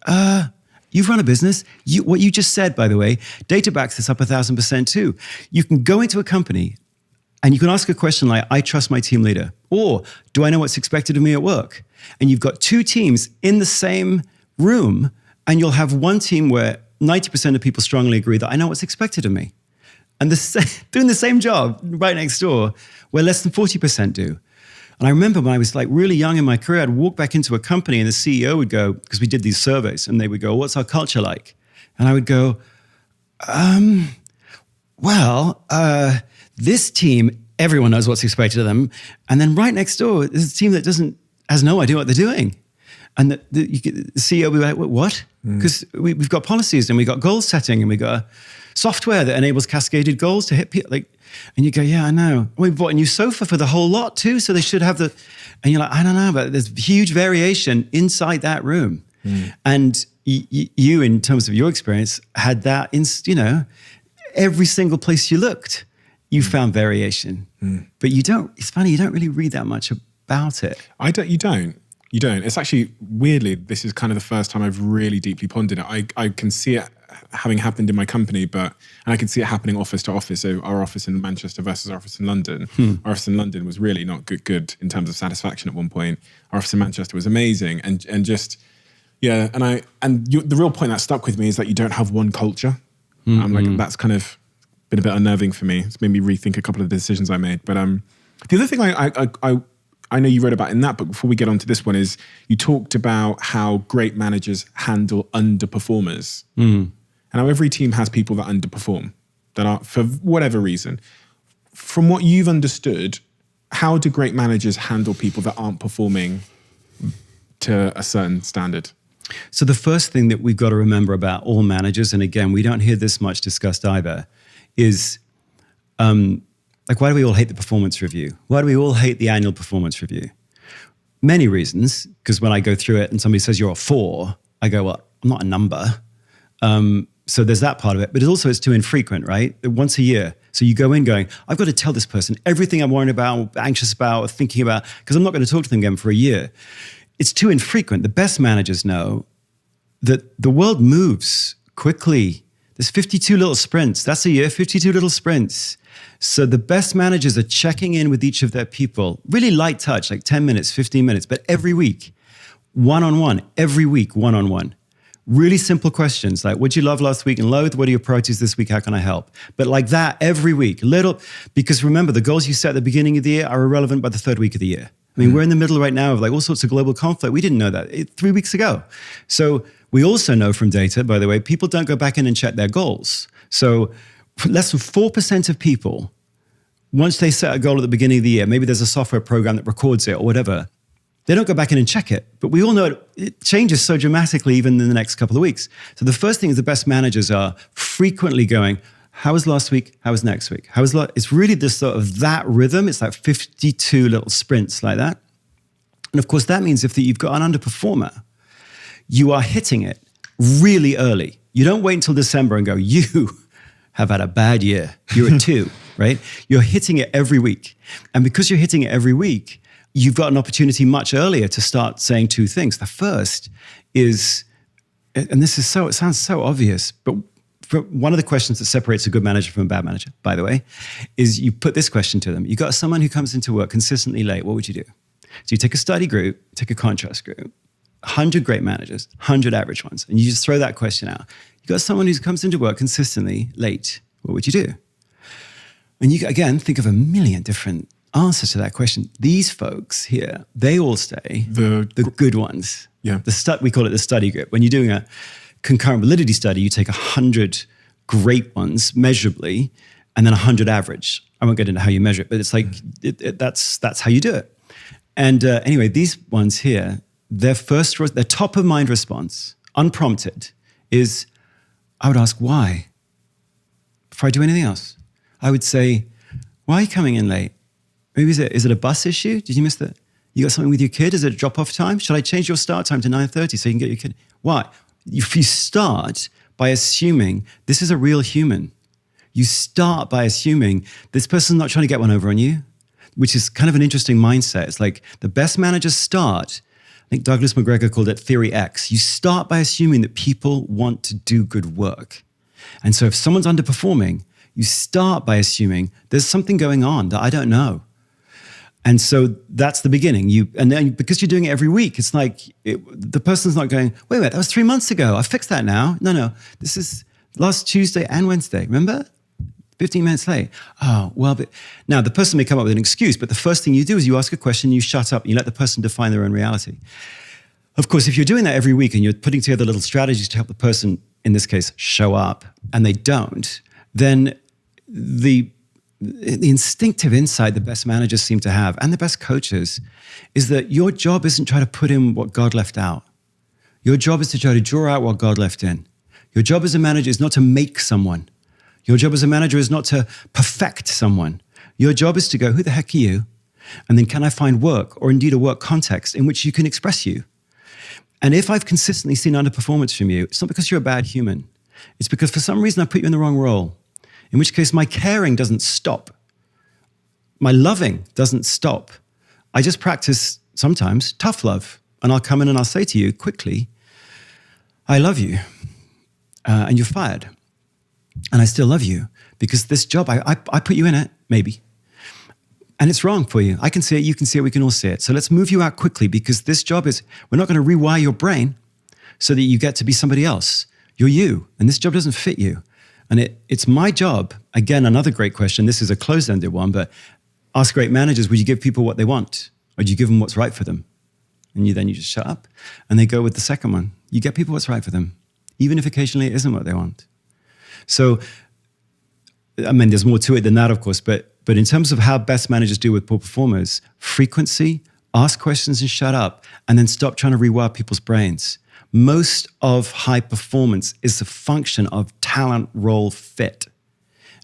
you've run a business. What you just said, by the way, data backs this up 1,000% too. You can go into a company and you can ask a question like, I trust my team leader, or do I know what's expected of me at work? And you've got two teams in the same room, and you'll have one team where 90% of people strongly agree that I know what's expected of me. And doing the same job right next door, where less than 40% do. And I remember when I was like really young in my career, I'd walk back into a company and the CEO would go, because we did these surveys, and they would go, what's our culture like? And I would go, this team, everyone knows what's expected of them. And then right next door, there's a team that has no idea what they're doing. And the CEO will be like, what? Because we've got policies and we've got goal setting and we've got software that enables cascaded goals to hit people. And you go, yeah, I know. We bought a new sofa for the whole lot too, so they should have and you're like, I don't know, but there's huge variation inside that room. And you, in terms of your experience, had that in, every single place you looked, you found variation. But it's funny, you don't really read that much about it. You don't. It's actually, weirdly, this is kind of the first time I've really deeply pondered it. I can see it having happened in my company, and I can see it happening office to office. So our office in Manchester versus our office in London. Our office in London was really not good in terms of satisfaction at one point. Our office in Manchester was amazing. And just, yeah. The real point that stuck with me is that you don't have one culture. I'm like, that's kind of been a bit unnerving for me. It's made me rethink a couple of the decisions I made. But the other thing I know you wrote about in that book, before we get on to this one, is you talked about how great managers handle underperformers. And how every team has people that underperform, that are, for whatever reason. From what you've understood, how do great managers handle people that aren't performing to a certain standard? So the first thing that we've got to remember about all managers, and again, we don't hear this much discussed either, is like, why do we all hate the performance review? Why do we all hate the annual performance review? Many reasons, because when I go through it and somebody says you're a 4, I go, well, I'm not a number. So there's that part of it, but it's too infrequent, right? Once a year. So you go in going, I've got to tell this person everything I'm worried about, anxious about, thinking about, because I'm not going to talk to them again for a year. It's too infrequent. The best managers know that the world moves quickly. There's 52 little sprints. That's a year, 52 little sprints. So the best managers are checking in with each of their people, really light touch, like 10 minutes, 15 minutes, but every week, one-on-one, every week, one-on-one. Really simple questions like, what'd you love last week and loathe? What are your priorities this week? How can I help? But like that every week, because remember, the goals you set at the beginning of the year are irrelevant by the 3rd week of the year. I mean, we're in the middle right now of like all sorts of global conflict. We didn't know that 3 weeks ago. So we also know from data, by the way, people don't go back in and check their goals. So less than 4% of people, once they set a goal at the beginning of the year, maybe there's a software program that records it or whatever, they don't go back in and check it. But we all know it changes so dramatically even in the next couple of weeks. So the first thing is the best managers are frequently going, how was last week? How was next week? It's really this sort of that rhythm. It's like 52 little sprints like that. And of course, that means if you've got an underperformer, you are hitting it really early. You don't wait until December and go, you have had a bad year. You're a 2, right? You're hitting it every week. And because you're hitting it every week, you've got an opportunity much earlier to start saying 2 things. The first is, and it sounds so obvious, but one of the questions that separates a good manager from a bad manager, by the way, is you put this question to them. You got someone who comes into work consistently late. What would you do? So you take a study group, take a contrast group, 100 great managers, 100 average ones, and you just throw that question out. You got someone who comes into work consistently late. What would you do? And you, again, think of a million different answers to that question. These folks here, they all stay the good ones. Yeah. We call it the study group. When you're doing a concurrent validity study, you take 100 great ones measurably, and then 100 average. I won't get into how you measure it, but it's like that's how you do it. And anyway, these ones here, their top of mind response, unprompted, is I would ask why before I do anything else. I would say, why are you coming in late? Maybe is it a bus issue? Did you miss that? You got something with your kid? Is it a drop-off time? Should I change your start time to 9:30 so you can get your kid? Why? If you start by assuming this is a real human, you start by assuming this person's not trying to get one over on you, which is kind of an interesting mindset. It's like the best managers start, I think Douglas McGregor called it Theory X. You start by assuming that people want to do good work. And so if someone's underperforming, you start by assuming there's something going on that I don't know. And so that's the beginning. And then because you're doing it every week, it's like the person's not going, wait, that was 3 months ago. I fixed that now. No, this is last Tuesday and Wednesday. Remember? 15 minutes late. Oh, well, but now the person may come up with an excuse, but the first thing you do is you ask a question, you shut up, and you let the person define their own reality. Of course, if you're doing that every week and you're putting together little strategies to help the person, in this case, show up, and they don't, then the instinctive insight the best managers seem to have, and the best coaches, is that your job isn't trying to put in what God left out. Your job is to try to draw out what God left in. Your job as a manager is not to make someone. Your job as a manager is not to perfect someone. Your job is to go, who the heck are you? And then can I find work, or indeed a work context in which you can express you? And if I've consistently seen underperformance from you, it's not because you're a bad human. It's because for some reason I put you in the wrong role. In which case, my caring doesn't stop. My loving doesn't stop. I just practice sometimes tough love. And I'll come in and I'll say to you quickly, I love you. And you're fired. And I still love you. Because this job, I put you in it, maybe. And it's wrong for you. I can see it, you can see it, we can all see it. So let's move you out quickly, because this job is, we're not going to rewire your brain so that you get to be somebody else. You're you. And this job doesn't fit you. And it's my job, again, another great question, this is a closed-ended one, but ask great managers, would you give people what they want? Or do you give them what's right for them? And then you just shut up. And they go with the second one. You get people what's right for them, even if occasionally it isn't what they want. So, I mean, there's more to it than that, of course, but in terms of how best managers deal with poor performers, frequency, ask questions and shut up, and then stop trying to rewire people's brains. Most of high performance is a function of talent role fit.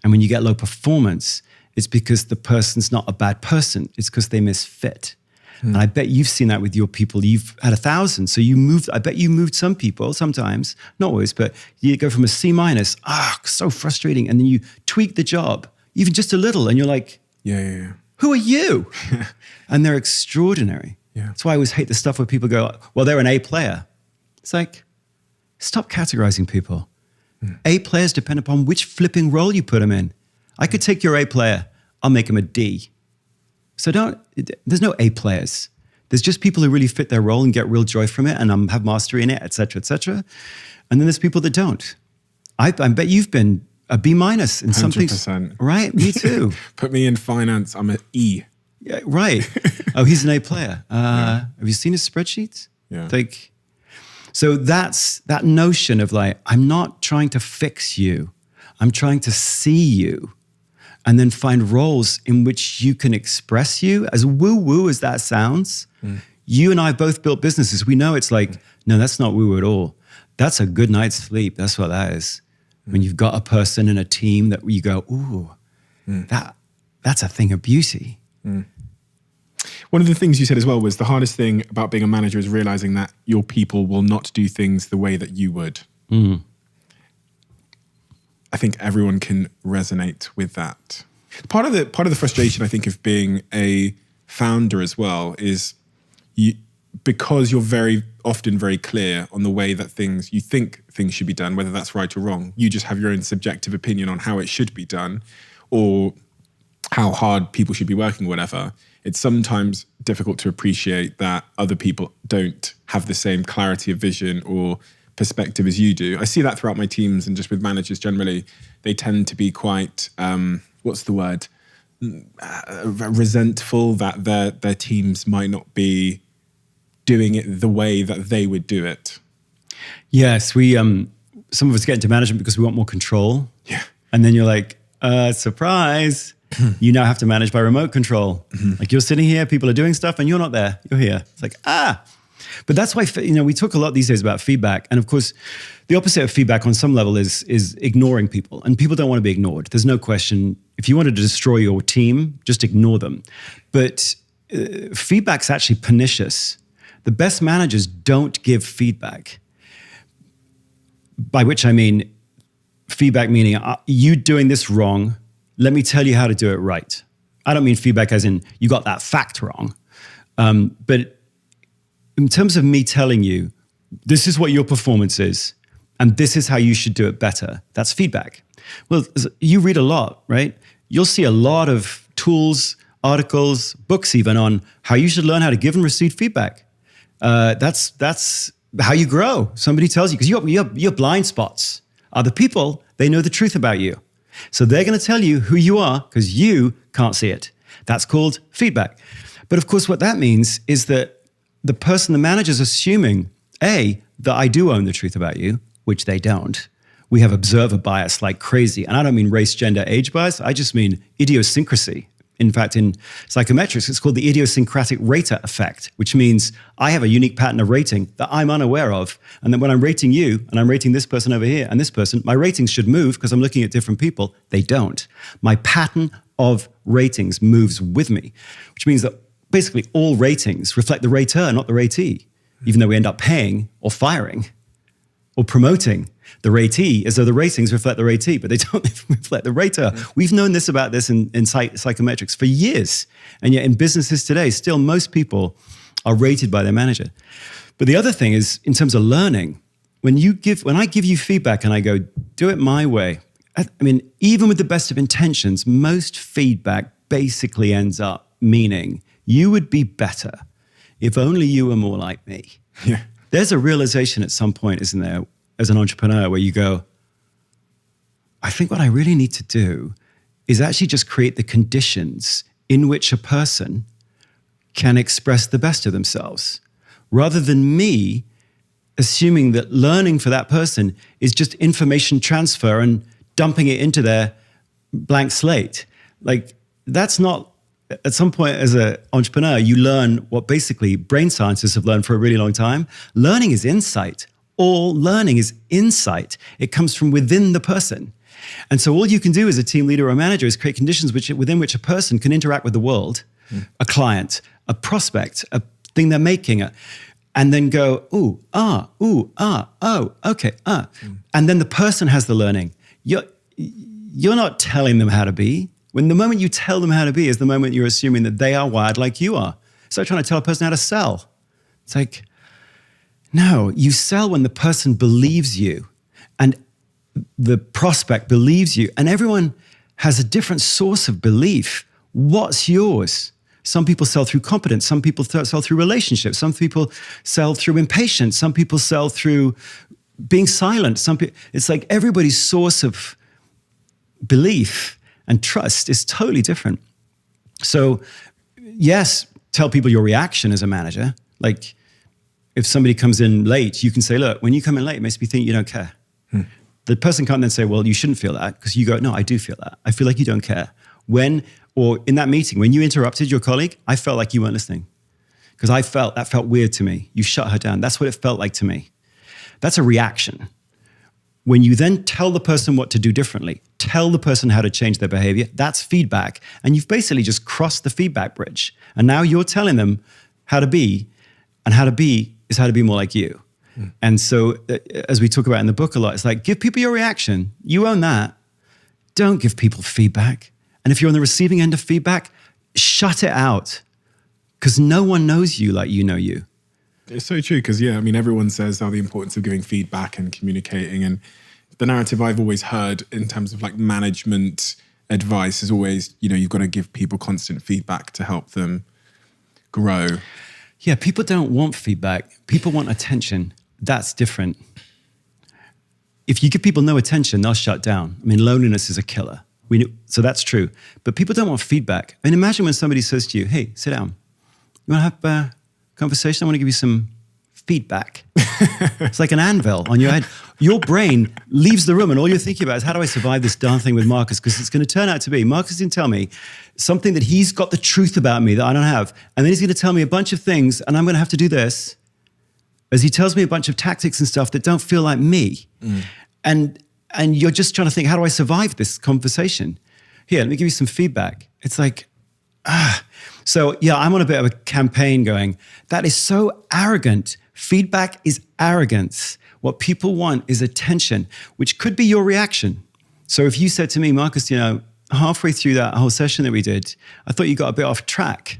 And when you get low performance, it's because the person's not a bad person. It's because they misfit. And I bet you've seen that with your people. You've had 1,000. So I bet you moved some people sometimes, not always, but you go from a C-, so frustrating. And then you tweak the job, even just a little. And you're like, who are you? And they're extraordinary. Yeah. That's why I always hate the stuff where people go, well, they're an A player. It's like, stop categorizing people. A players depend upon which flipping role you put them in. I could take your A player, I'll make him a D. So there's no A players. There's just people who really fit their role and get real joy from it and have mastery in it, et cetera, et cetera. And then there's people that don't. I bet you've been a B- in something. 100%. Right, me too. Put me in finance, I'm an E. Yeah, right. Oh, he's an A player. Have you seen his spreadsheets? Yeah. So that's that notion of like, I'm not trying to fix you. I'm trying to see you and then find roles in which you can express you. As woo-woo as that sounds, you and I have both built businesses. We know it's like, no, that's not woo at all. That's a good night's sleep. That's what that is. When you've got a person and a team that you go, ooh, that's a thing of beauty. One of the things you said as well was the hardest thing about being a manager is realizing that your people will not do things the way that you would. I think everyone can resonate with that. Part of the frustration, I think, of being a founder as well is because you're very often very clear on the way that you think things should be done, whether that's right or wrong. You just have your own subjective opinion on how it should be done or how hard people should be working or whatever. It's sometimes difficult to appreciate that other people don't have the same clarity of vision or perspective as you do. I see that throughout my teams and just with managers generally. They tend to be quite, resentful that their teams might not be doing it the way that they would do it. Yes, some of us get into management because we want more control. Yeah. And then you're like, surprise, you now have to manage by remote control. Like you're sitting here, people are doing stuff and you're not there, you're here. It's like, But that's why, we talk a lot these days about feedback. And of course, the opposite of feedback on some level is ignoring people. And people don't want to be ignored. There's no question. If you wanted to destroy your team, just ignore them. But feedback's actually pernicious. The best managers don't give feedback. By which I mean, feedback meaning, you doing this wrong, let me tell you how to do it right. I don't mean feedback as in, you got that fact wrong. But in terms of me telling you, this is what your performance is, and this is how you should do it better, that's feedback. Well, you read a lot, right? You'll see a lot of tools, articles, books even on how you should learn how to give and receive feedback. That's how you grow. Somebody tells you, because your blind spots are the people, they know the truth about you. So they're going to tell you who you are because you can't see it. That's called feedback. But of course, what that means is that the manager's assuming, A, that I do own the truth about you, which they don't. We have observer bias like crazy. And I don't mean race, gender, age bias. I just mean idiosyncrasy. In fact, in psychometrics, it's called the idiosyncratic rater effect, which means I have a unique pattern of rating that I'm unaware of. And then when I'm rating you, and I'm rating this person over here and this person, my ratings should move because I'm looking at different people. They don't. My pattern of ratings moves with me, which means that basically all ratings reflect the rater, not the ratee, even though we end up paying or firing or promoting the ratee as though the ratings reflect the ratee, but they don't reflect the rater. We've known this about this in psychometrics for years. And yet in businesses today, still most people are rated by their manager. But the other thing is, in terms of learning, when I give you feedback and I go, do it my way, I mean, even with the best of intentions, most feedback basically ends up meaning you would be better if only you were more like me. Yeah. There's a realization at some point, isn't there, as an entrepreneur, where you go, I think what I really need to do is actually just create the conditions in which a person can express the best of themselves, rather than me assuming that learning for that person is just information transfer and dumping it into their blank slate. Like, that's not at some point as an entrepreneur, you learn what basically brain scientists have learned for a really long time. Learning is insight. All learning is insight. It comes from within the person. And so all you can do as a team leader or a manager is create conditions within which a person can interact with the world, a client, a prospect, a thing they're making, and then go, ooh, oh, okay, And then the person has the learning. You're not telling them how to be. When the moment you tell them how to be is the moment you're assuming that they are wired like you are. It's like trying to tell a person how to sell. It's like, no, you sell when the person believes you and the prospect believes you, and everyone has a different source of belief. What's yours? Some people sell through competence. Some people sell through relationships. Some people sell through impatience. Some people sell through being silent. It's like everybody's source of belief and trust is totally different. So yes, tell people your reaction as a manager. Like if somebody comes in late, you can say, look, when you come in late, it makes me think you don't care. The person can't then say, well, you shouldn't feel that, because you go, no, I do feel that. I feel like you don't care. Or in that meeting, when you interrupted your colleague, I felt like you weren't listening. Because that felt weird to me. You shut her down. That's what it felt like to me. That's a reaction. When you then tell the person what to do differently, tell the person how to change their behavior, that's feedback. And you've basically just crossed the feedback bridge. And now you're telling them how to be, and how to be is how to be more like you. And so, as we talk about in the book a lot, it's like, give people your reaction. You own that. Don't give people feedback. And if you're on the receiving end of feedback, shut it out. Because no one knows you like you know you. It's so true, because, everyone says the importance of giving feedback and communicating. And the narrative I've always heard in terms of like management advice is always, you've got to give people constant feedback to help them grow. Yeah, people don't want feedback. People want attention. That's different. If you give people no attention, they'll shut down. Loneliness is a killer. So that's true. But people don't want feedback. Imagine when somebody says to you, hey, sit down. You want to have a conversation? I want to give you some feedback. It's like an anvil on your head. Your brain leaves the room and all you're thinking about is, how do I survive this darn thing with Marcus? Because it's going to turn out to be, Marcus didn't tell me something that he's got the truth about me that I don't have. And then he's going to tell me a bunch of things and I'm going to have to do this as he tells me a bunch of tactics and stuff that don't feel like me. And you're just trying to think, how do I survive this conversation? Here, let me give you some feedback. It's like, So yeah, I'm on a bit of a campaign going, that is so arrogant. Feedback is arrogance. What people want is attention, which could be your reaction. So if you said to me, Marcus, halfway through that whole session that we did, I thought you got a bit off track.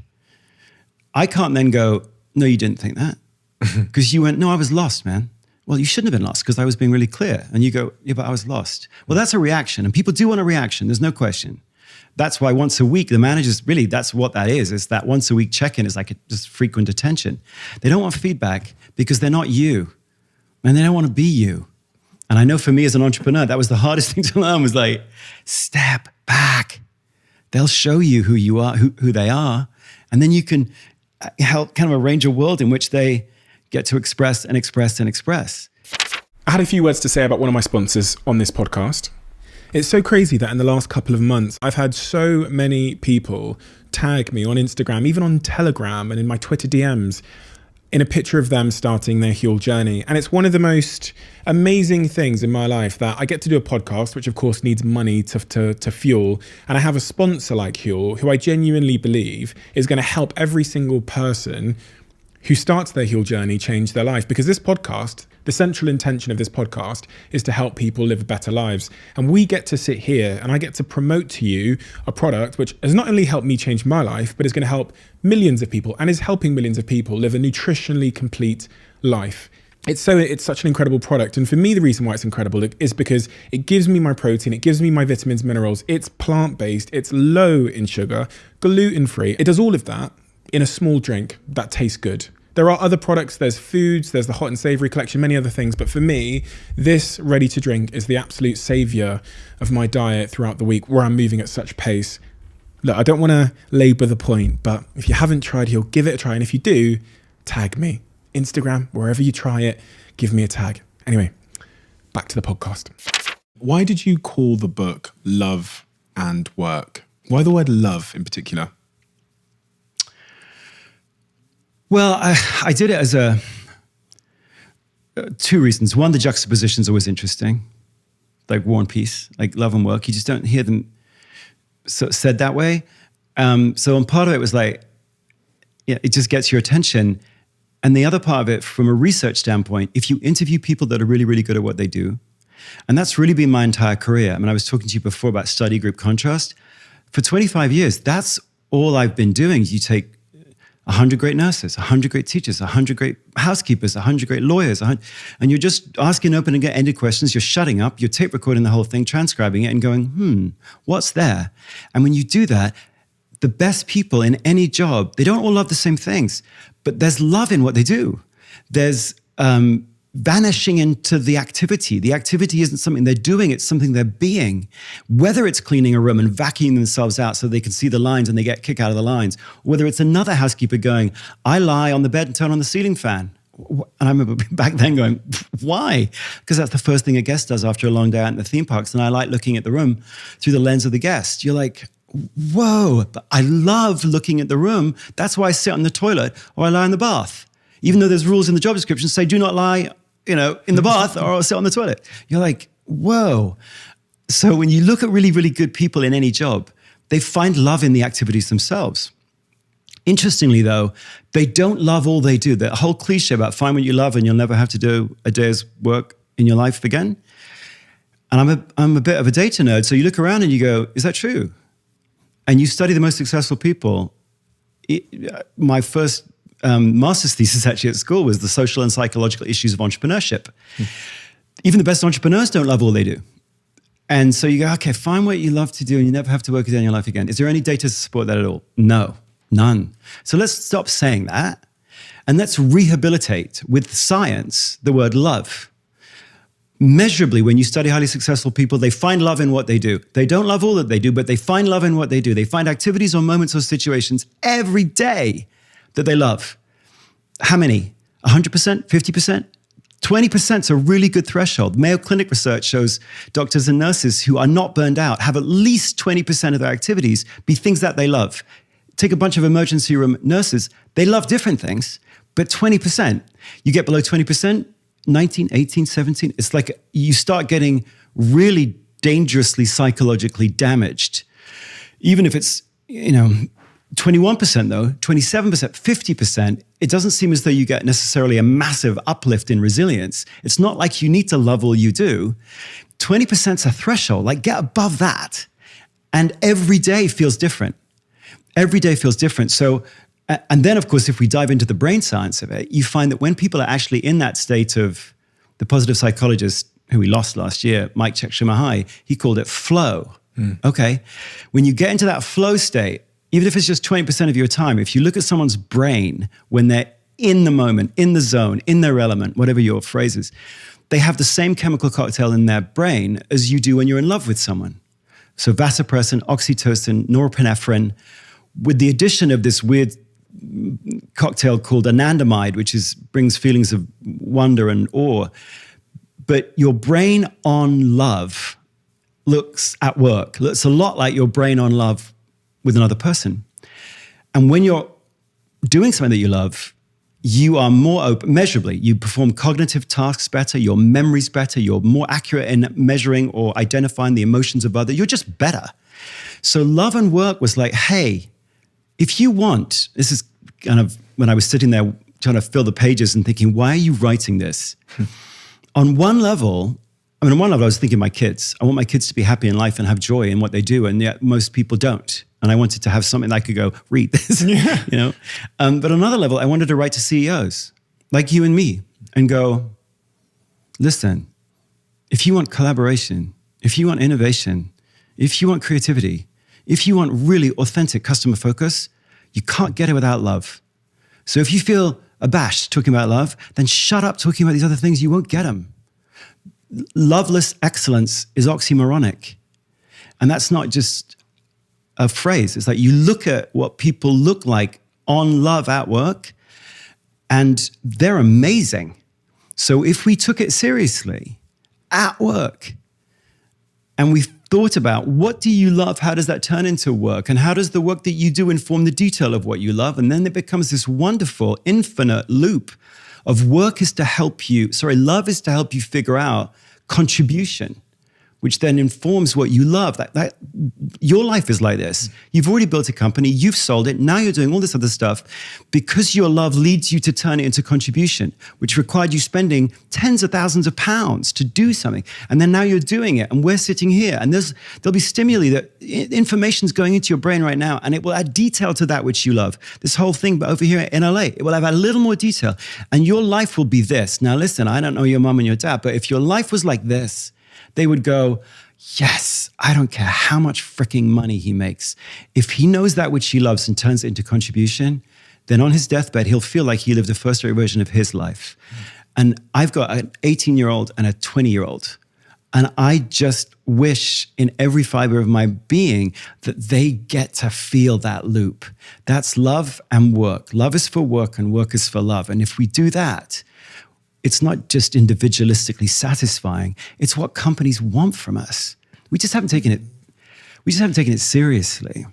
I can't then go, no, you didn't think that. Because you went, no, I was lost, man. Well, you shouldn't have been lost because I was being really clear. And you go, yeah, but I was lost. Well, that's a reaction. And people do want a reaction. There's no question. That's why once a week, the managers, really, that's what that is. It's that once a week check-in is like just frequent attention. They don't want feedback because they're not you. And they don't want to be you. And I know for me as an entrepreneur, that was the hardest thing to learn, was like, step back. They'll show you who you are, who they are. And then you can help kind of arrange a world in which they get to express and express and express. I had a few words to say about one of my sponsors on this podcast. It's so crazy that in the last couple of months, I've had so many people tag me on Instagram, even on Telegram and in my Twitter DMs, in a picture of them starting their Heal journey. And it's one of the most amazing things in my life that I get to do a podcast, which of course needs money to fuel. And I have a sponsor like Heal, who I genuinely believe is going to help every single person who starts their Heal journey change their life. Because this podcast, the central intention of this podcast is to help people live better lives. And we get to sit here and I get to promote to you a product which has not only helped me change my life, but is going to help millions of people and is helping millions of people live a nutritionally complete life. It's such an incredible product. And for me, the reason why it's incredible is because it gives me my protein, it gives me my vitamins, minerals, it's plant-based, it's low in sugar, gluten-free. It does all of that in a small drink that tastes good. There are other products, there's foods, there's the hot and savory collection, many other things. But for me, this ready to drink is the absolute savior of my diet throughout the week where I'm moving at such pace. Look, I don't want to labor the point, but if you haven't tried Heal, give it a try. And if you do, tag me. Instagram, wherever you try it, give me a tag. Anyway, back to the podcast. Why did you call the book Love and Work? Why the word love in particular? Well, I did it as two reasons. One, the juxtaposition is always interesting, like War and Peace, like love and work. You just don't hear them said that way. So part of it was like, yeah, it just gets your attention. And the other part of it, from a research standpoint, if you interview people that are really, really good at what they do, and that's really been my entire career. I mean, I was talking to you before about study group contrast. For 25 years, that's all I've been doing. You take 100 great nurses, 100 great teachers, 100 great housekeepers, 100 great lawyers, and you're just asking open-ended questions. You're shutting up, you're tape recording the whole thing, transcribing it, and going, what's there? And when you do that, the best people in any job, they don't all love the same things, but there's love in what they do. There's vanishing into the activity. The activity isn't something they're doing, it's something they're being. Whether it's cleaning a room and vacuuming themselves out so they can see the lines and they get a kick out of the lines, or whether it's another housekeeper going, I lie on the bed and turn on the ceiling fan. And I remember back then going, why? Because that's the first thing a guest does after a long day out in the theme parks. And I like looking at the room through the lens of the guest. You're like, whoa, but I love looking at the room. That's why I sit on the toilet or I lie in the bath. Even though there's rules in the job description say do not lie, in the bath or sit on the toilet. You're like, whoa. So when you look at really, really good people in any job, they find love in the activities themselves. Interestingly, though, they don't love all they do. The whole cliche about find what you love and you'll never have to do a day's work in your life again. And I'm a bit of a data nerd. So you look around and you go, is that true? And you study the most successful people. My first master's thesis actually at school was the social and psychological issues of entrepreneurship. Even the best entrepreneurs don't love all they do. And so you go, okay, find what you love to do and you never have to work a day in your life again. Is there any data to support that at all? No, none. So let's stop saying that and let's rehabilitate with science the word love. Measurably, when you study highly successful people, they find love in what they do. They don't love all that they do, but they find love in what they do. They find activities or moments or situations every day that they love. How many? 100%? 50%? 20% is a really good threshold. Mayo Clinic research shows doctors and nurses who are not burned out have at least 20% of their activities be things that they love. Take a bunch of emergency room nurses, they love different things, but 20%. You get below 20%, 19, 18, 17, it's like you start getting really dangerously psychologically damaged. Even if it's, 21% though, 27%, 50%, it doesn't seem as though you get necessarily a massive uplift in resilience. It's not like you need to love all you do. 20% is a threshold, like get above that. And every day feels different. Every day feels different. So, and then of course, if we dive into the brain science of it, you find that when people are actually in that state of, the positive psychologist who we lost last year, Mike Csikszentmihalyi, he called it flow. Okay. When you get into that flow state, even if it's just 20% of your time, if you look at someone's brain when they're in the moment, in the zone, in their element, whatever your phrase is, they have the same chemical cocktail in their brain as you do when you're in love with someone. So vasopressin, oxytocin, norepinephrine, with the addition of this weird cocktail called anandamide, which brings feelings of wonder and awe. But your brain on love looks a lot like your brain on love with another person. And when you're doing something that you love, you are more open, measurably. You perform cognitive tasks better, your memory's better, you're more accurate in measuring or identifying the emotions of others. You're just better. So love and work was like, hey, if you want, this is kind of when I was sitting there trying to fill the pages and thinking, why are you writing this? On one level, I was thinking my kids. I want my kids to be happy in life and have joy in what they do, and yet most people don't. And I wanted to have something that I could go, read this, But on another level, I wanted to write to CEOs like you and me and go, listen, if you want collaboration, if you want innovation, if you want creativity, if you want really authentic customer focus, you can't get it without love. So if you feel abashed talking about love, then shut up talking about these other things. You won't get them. Loveless excellence is oxymoronic. And that's not just a phrase. It's like you look at what people look like on love at work, and they're amazing. So if we took it seriously at work, and we thought about what do you love? How does that turn into work? And how does the work that you do inform the detail of what you love? And then it becomes this wonderful, infinite loop of love is to help you figure out contribution, which then informs what you love. Your life is like this. You've already built a company, you've sold it, now you're doing all this other stuff because your love leads you to turn it into contribution, which required you spending tens of thousands of pounds to do something. And then now you're doing it, and we're sitting here, and there'll be stimuli that information's going into your brain right now, and it will add detail to that which you love. This whole thing, but over here in LA, it will have a little more detail, and your life will be this. Now listen, I don't know your mom and your dad, but if your life was like this, they would go, yes, I don't care how much freaking money he makes. If he knows that which he loves and turns it into contribution, then on his deathbed, he'll feel like he lived the first-rate version of his life. And I've got an 18-year-old and a 20-year-old. And I just wish in every fiber of my being that they get to feel that loop. That's love and work. Love is for work and work is for love. And if we do that, it's not just individualistically satisfying. It's what companies want from us. We just haven't taken it seriously.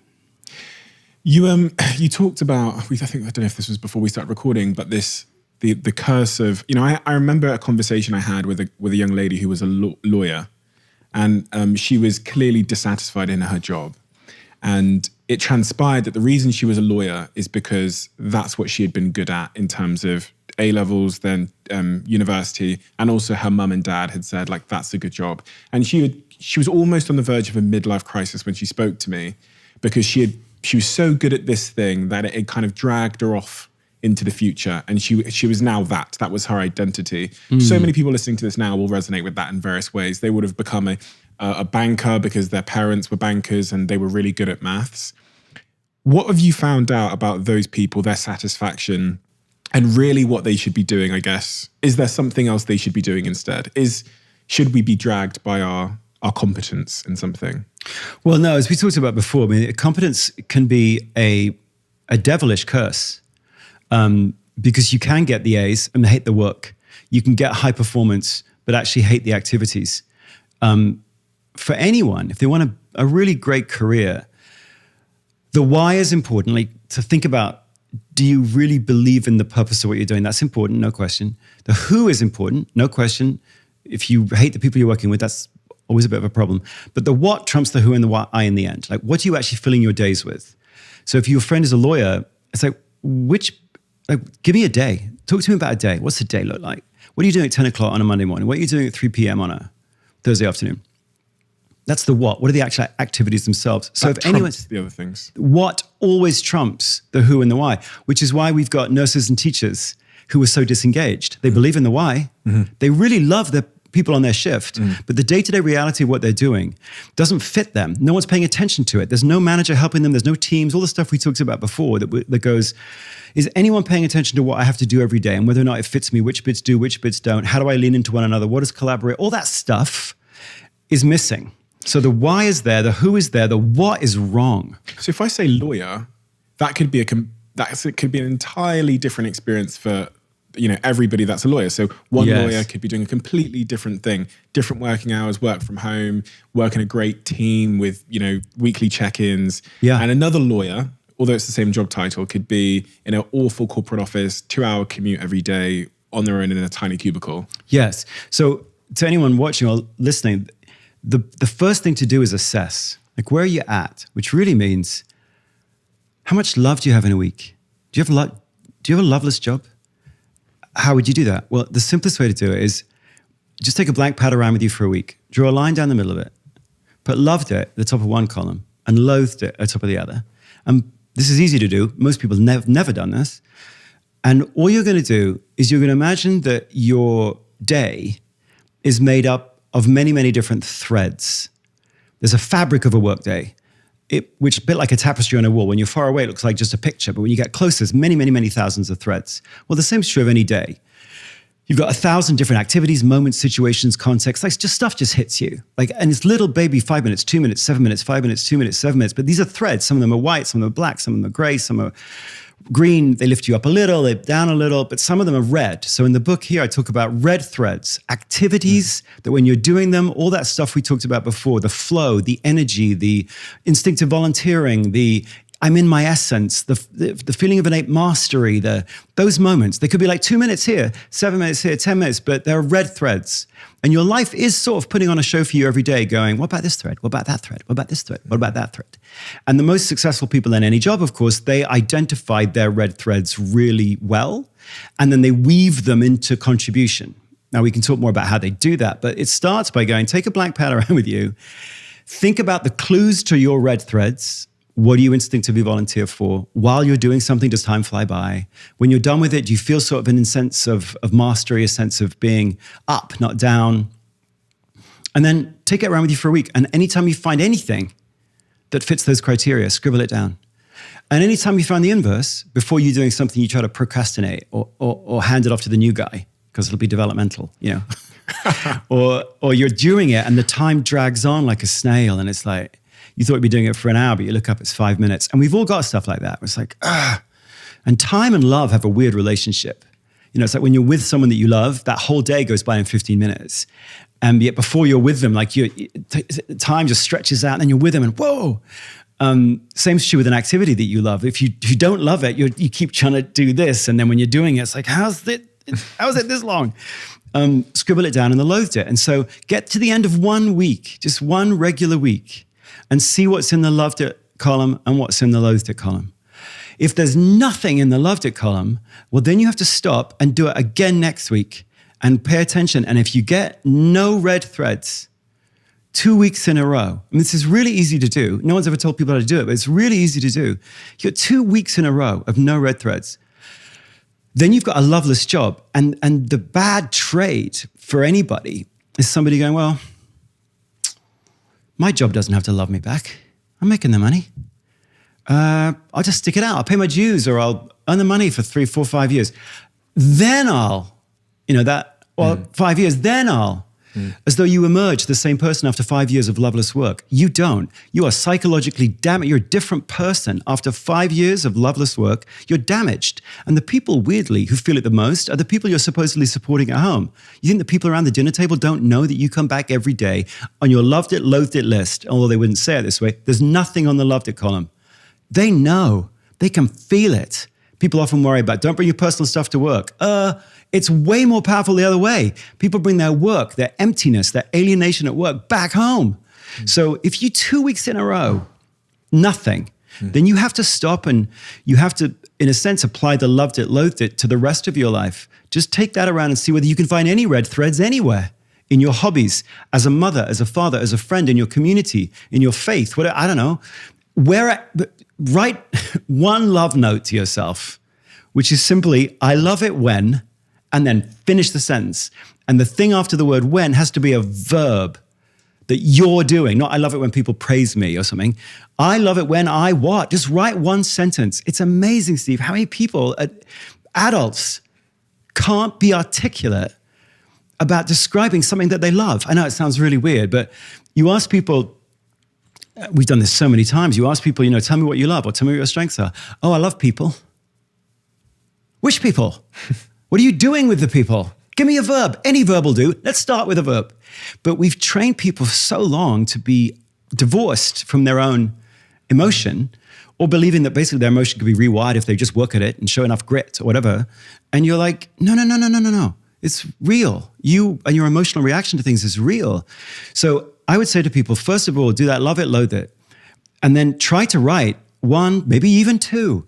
You talked about, I don't know if this was before we started recording, but the curse of, I remember a conversation I had with a young lady who was a lawyer, and she was clearly dissatisfied in her job. And it transpired that the reason she was a lawyer is because that's what she had been good at in terms of A-levels, then university, and also her mum and dad had said, like, that's a good job. And she was almost on the verge of a midlife crisis when she spoke to me, because she was so good at this thing that it kind of dragged her off into the future. And she was now that was her identity. So many people listening to this now will resonate with that in various ways. They would have become a banker because their parents were bankers and they were really good at maths. What have you found out about those people, their satisfaction, and really what they should be doing, I guess? Is there something else they should be doing instead? Should we be dragged by our competence in something? Well, no, as we talked about before, I mean, competence can be a devilish curse, because you can get the A's and hate the work. You can get high performance, but actually hate the activities. For anyone, if they want a really great career, the why is important. Like, to think about, do you really believe in the purpose of what you're doing? That's important, no question. The who is important, no question. If you hate the people you're working with, that's always a bit of a problem. But the what trumps the who and the why in the end. Like, what are you actually filling your days with? So if your friend is a lawyer, it's like, give me a day. Talk to me about a day. What's a day look like? What are you doing at 10 o'clock on a Monday morning? What are you doing at 3 p.m. on a Thursday afternoon? That's the what. What are the actual activities themselves? So that if anyone's trumps the other things. What always trumps the who and the why, which is why we've got nurses and teachers who are so disengaged. They believe in the why. They really love the people on their shift, but the day-to-day reality of what they're doing doesn't fit them. No one's paying attention to it. There's no manager helping them. There's no teams. All the stuff we talked about before that goes, is anyone paying attention to what I have to do every day and whether or not it fits me, which bits do, which bits don't? How do I lean into one another? What does collaborate? All that stuff is missing. So the why is there, the who is there, the what is wrong. So if I say lawyer, that could be an entirely different experience for everybody that's a lawyer. So one lawyer could be doing a completely different thing, different working hours, work from home, work in a great team with weekly check-ins. Yeah. And another lawyer, although it's the same job title, could be in an awful corporate office, 2-hour commute every day on their own in a tiny cubicle. Yes. So to anyone watching or listening, the first thing to do is assess, like, where are you at? Which really means, how much love do you have in a week? Do you have a loveless job? How would you do that? Well, the simplest way to do it is just take a blank pad around with you for a week, draw a line down the middle of it, put loved it at the top of one column and loathed it at the top of the other. And this is easy to do. Most people have never done this. And all you're going to do is you're going to imagine that your day is made up of many, many different threads. There's a fabric of a workday, which is a bit like a tapestry on a wall. When you're far away, it looks like just a picture, but when you get close, there's many, many, many thousands of threads. Well, the same is true of any day. You've got 1,000 different activities, moments, situations, contexts. Like just stuff just hits you. And it's little baby 5 minutes, 2 minutes, 7 minutes, 5 minutes, 2 minutes, 7 minutes. But these are threads. Some of them are white, some of them are black, some of them are gray, some are green. They lift you up a little, they down a little, but some of them are red. So in the book here, I talk about red threads, activities that when you're doing them, all that stuff we talked about before, the flow, the energy, the instinctive volunteering, the I'm in my essence, the feeling of innate mastery, those moments. They could be like 2 minutes here, 7 minutes here, 10 minutes, but they're red threads. And your life is sort of putting on a show for you every day going, what about this thread? What about that thread? What about this thread? What about that thread? And the most successful people in any job, of course, they identified their red threads really well, and then they weave them into contribution. Now, we can talk more about how they do that, but it starts by going, take a blank pad around with you, think about the clues to your red threads. What do you instinctively volunteer for? While you're doing something, does time fly by? When you're done with it, do you feel sort of a sense of mastery, a sense of being up, not down? And then take it around with you for a week. And anytime you find anything that fits those criteria, scribble it down. And anytime you find the inverse, before you're doing something, you try to procrastinate or hand it off to the new guy, because it'll be developmental, or you're doing it and the time drags on like a snail, and it's like, you thought you'd be doing it for an hour, but you look up, it's 5 minutes. And we've all got stuff like that. It's like, And time and love have a weird relationship. It's like when you're with someone that you love, that whole day goes by in 15 minutes. And yet before you're with them, like time just stretches out and then you're with them and whoa. Same's true with an activity that you love. If you don't love it, you keep trying to do this. And then when you're doing it, it's like, how is it this long? Scribble it down and then loathed it. And so get to the end of 1 week, just one regular week, and see what's in the loved it column and what's in the loathed it column. If there's nothing in the loved it column, well, then you have to stop and do it again next week and pay attention. And if you get no red threads 2 weeks in a row, and this is really easy to do. No one's ever told people how to do it, but it's really easy to do. You got 2 weeks in a row of no red threads. Then you've got a loveless job. And the bad trade for anybody is somebody going, well, my job doesn't have to love me back. I'm making the money. I'll just stick it out. I'll pay my dues or I'll earn the money for 3, 4, 5 years. Then I'll, 5 years, then I'll. As though you emerge the same person after 5 years of loveless work. You don't. You are psychologically damaged. You're a different person. After 5 years of loveless work, you're damaged. And the people, weirdly, who feel it the most are the people you're supposedly supporting at home. You think the people around the dinner table don't know that you come back every day on your loved it, loathed it list, although they wouldn't say it this way, there's nothing on the loved it column. They know. They can feel it. People often worry about, don't bring your personal stuff to work. It's way more powerful the other way. People bring their work, their emptiness, their alienation at work back home. So if you 2 weeks in a row, nothing, then you have to stop and you have to, in a sense, apply the loved it, loathed it to the rest of your life. Just take that around and see whether you can find any red threads anywhere in your hobbies, as a mother, as a father, as a friend, in your community, in your faith, whatever, I don't know. Write one love note to yourself, which is simply, I love it when, and then finish the sentence. And the thing after the word when has to be a verb that you're doing. Not I love it when people praise me or something. I love it when I what? Just write one sentence. It's amazing, Steve, how many people, adults, can't be articulate about describing something that they love. I know it sounds really weird, but you ask people, we've done this so many times, you ask people, tell me what you love or tell me what your strengths are. Oh, I love people. Which people? What are you doing with the people? Give me a verb. Any verb will do. Let's start with a verb. But we've trained people for so long to be divorced from their own emotion, or believing that basically their emotion could be rewired if they just work at it and show enough grit or whatever. And you're like, no. It's real. You and your emotional reaction to things is real. So I would say to people, first of all, do that love it, loathe it. And then try to write 1, maybe even 2.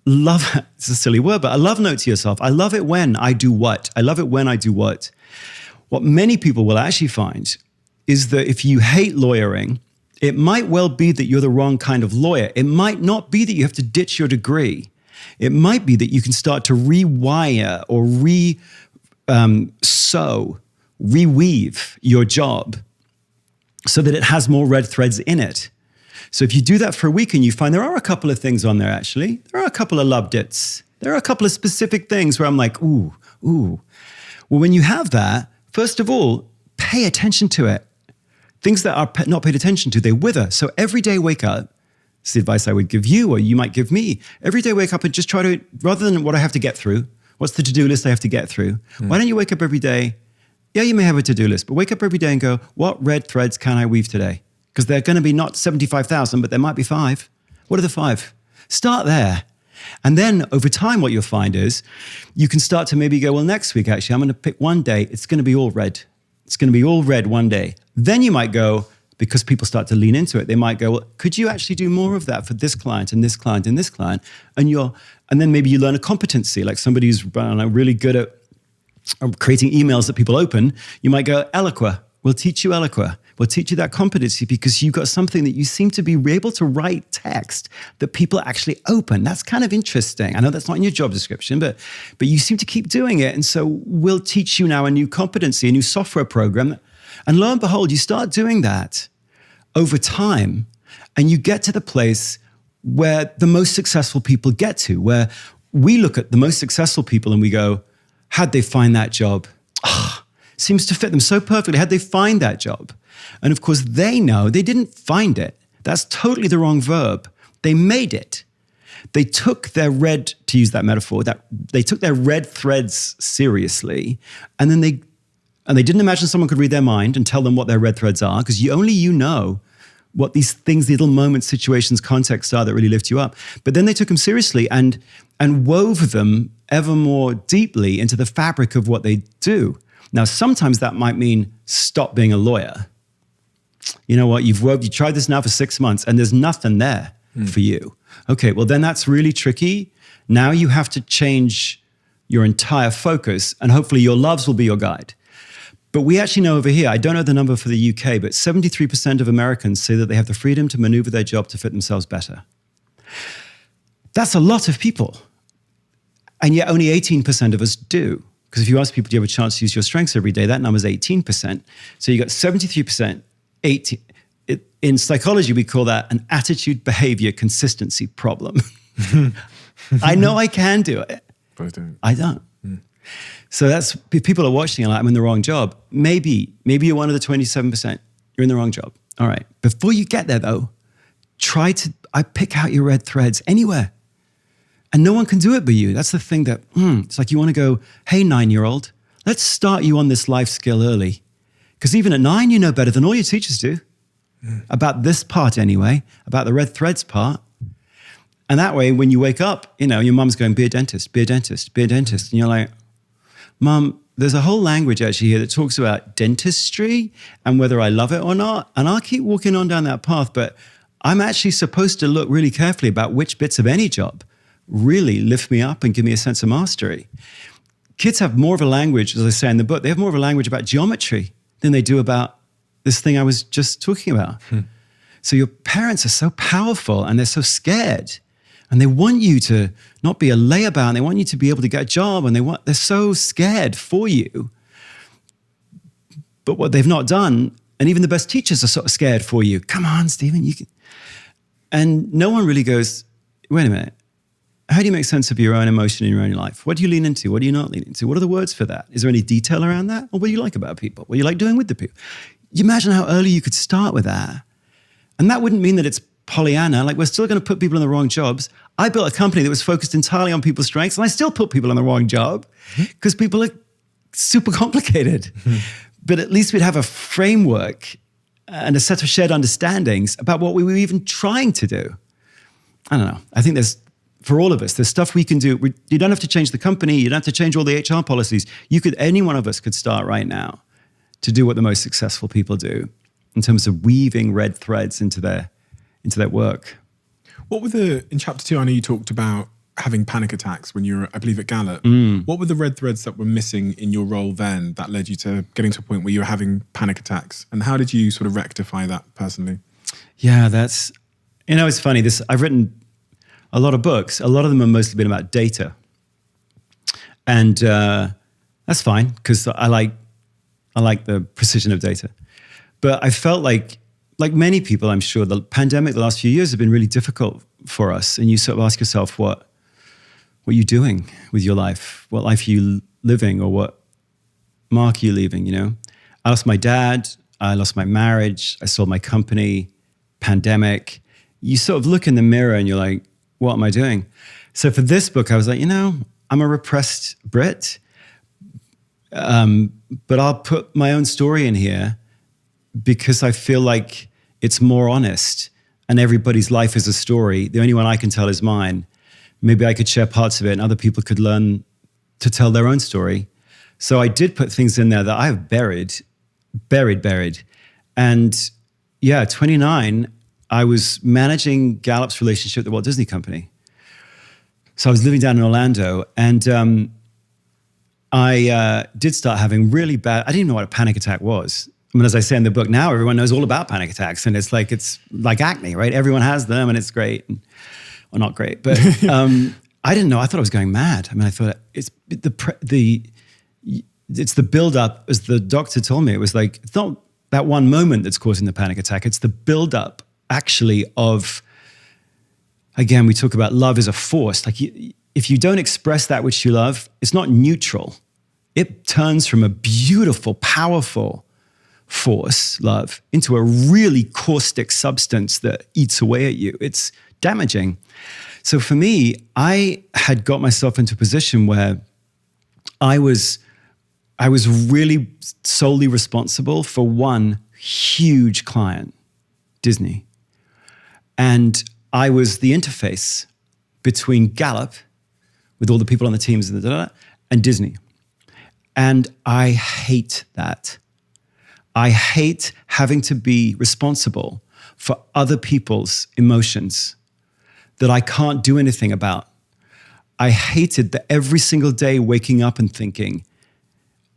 Love, it's a silly word, but a love note to yourself. I love it when I do what? I love it when I do what? What many people will actually find is that if you hate lawyering, it might well be that you're the wrong kind of lawyer. It might not be that you have to ditch your degree. It might be that you can start to rewire or reweave your job so that it has more red threads in it. So if you do that for a week and you find there are a couple of things on there, actually, there are a couple of loved its. There are a couple of specific things where I'm like, ooh. Well, when you have that, first of all, pay attention to it. Things that are not paid attention to, they wither. So every day wake up, it's the advice I would give you or you might give me. Every day wake up and just try to, rather than what I have to get through, what's the to-do list I have to get through? Why don't you wake up every day? Yeah, you may have a to-do list, but wake up every day and go, what red threads can I weave today? Because they're going to be not 75,000, but there might be 5. What are the 5? Start there. And then over time, what you'll find is you can start to maybe go, well, next week, actually, I'm going to pick one day. It's going to be all red. It's going to be all red one day. Then you might go, because people start to lean into it, they might go, well, could you actually do more of that for this client and this client and this client? And then maybe you learn a competency, like somebody who's really good at creating emails that people open. You might go, Eloqua, we'll teach you Eloqua. We'll teach you that competency because you've got something that you seem to be able to write text that people actually open. That's kind of interesting. I know that's not in your job description, but you seem to keep doing it. And so we'll teach you now a new competency, a new software program. And lo and behold, you start doing that over time and you get to the place where the most successful people get to, where we look at the most successful people and we go, how'd they find that job? Seems to fit them so perfectly. How'd they find that job? And of course, they know they didn't find it. That's totally the wrong verb. They made it. They took their red, to use that metaphor, they took their red threads seriously, and then they didn't imagine someone could read their mind and tell them what their red threads are, because only you know what these things, little moments, situations, contexts are that really lift you up. But then they took them seriously and wove them ever more deeply into the fabric of what they do. Now, sometimes that might mean stop being a lawyer. You know what, you tried this now for 6 months and there's nothing there for you. Okay, well then that's really tricky. Now you have to change your entire focus and hopefully your loves will be your guide. But we actually know over here, I don't know the number for the UK, but 73% of Americans say that they have the freedom to maneuver their job to fit themselves better. That's a lot of people. And yet only 18% of us do. Because if you ask people, do you have a chance to use your strengths every day? That number's 18%. So you got 73%, 18. In psychology, we call that an attitude, behavior, consistency problem. I know I can do it. But I don't. I don't. So that's, if people are watching and like, I'm in the wrong job, maybe you're one of the 27%. You're in the wrong job. All right. Before you get there though, I pick out your red threads anywhere. And no one can do it but you. That's the thing that, it's like you want to go, hey, 9-year-old, let's start you on this life skill early. Because even at 9, you know better than all your teachers do. About this part anyway, about the red threads part. And that way, when you wake up, your mom's going, be a dentist, be a dentist, be a dentist. And you're like, Mom, there's a whole language actually here that talks about dentistry and whether I love it or not. And I'll keep walking on down that path, but I'm actually supposed to look really carefully about which bits of any job really lift me up and give me a sense of mastery. Kids have more of a language, as I say in the book, they have more of a language about geometry than they do about this thing I was just talking about. So your parents are so powerful and they're so scared and they want you to not be a layabout and they want you to be able to get a job and they're so scared for you. But what they've not done, and even the best teachers are sort of scared for you. Come on, Stephen, you can. And no one really goes, wait a minute. How do you make sense of your own emotion in your own life? What do you lean into? What do you not lean into? What are the words for that? Is there any detail around that? Or what do you like about people? What do you like doing with the people? You imagine how early you could start with that. And that wouldn't mean that it's Pollyanna. Like, we're still going to put people in the wrong jobs. I built a company that was focused entirely on people's strengths, and I still put people in the wrong job because people are super complicated. But at least we'd have a framework and a set of shared understandings about what we were even trying to do. I don't know. I think for all of us, there's stuff we can do. You don't have to change the company. You don't have to change all the HR policies. Any one of us could start right now to do what the most successful people do in terms of weaving red threads into their work. What were in chapter 2, I know you talked about having panic attacks when you were, I believe, at Gallup. What were the red threads that were missing in your role then that led you to getting to a point where you were having panic attacks? And how did you sort of rectify that personally? Yeah, it's funny. I've written a lot of books. A lot of them have mostly been about data. And that's fine because I like the precision of data. But I felt like many people, I'm sure, the pandemic the last few years have been really difficult for us. And you sort of ask yourself, what are you doing with your life? What life are you living? Or Mark, are you leaving, I lost my dad, I lost my marriage, I sold my company, pandemic. You sort of look in the mirror and you're like, what am I doing? So for this book, I was like, I'm a repressed Brit, but I'll put my own story in here because I feel like it's more honest and everybody's life is a story. The only one I can tell is mine. Maybe I could share parts of it and other people could learn to tell their own story. So I did put things in there that I have buried. And 29, I was managing Gallup's relationship with the Walt Disney Company. So I was living down in Orlando and I did start having really bad, I didn't even know what a panic attack was. I mean, as I say in the book now, everyone knows all about panic attacks and it's like acne, right? Everyone has them and it's great. Well, not great, but I didn't know. I thought I was going mad. I mean, I thought it's the build-up, as the doctor told me. It was like, it's not that one moment that's causing the panic attack. It's the build-up, actually, of, again, we talk about love as a force. Like, if you don't express that which you love, it's not neutral. It turns from a beautiful, powerful force, love, into a really caustic substance that eats away at you. It's damaging. So for me, I had got myself into a position where I was really solely responsible for one huge client, Disney. And I was the interface between Gallup, with all the people on the teams, and Disney. And I hate that. I hate having to be responsible for other people's emotions that I can't do anything about. I hated that every single day waking up and thinking,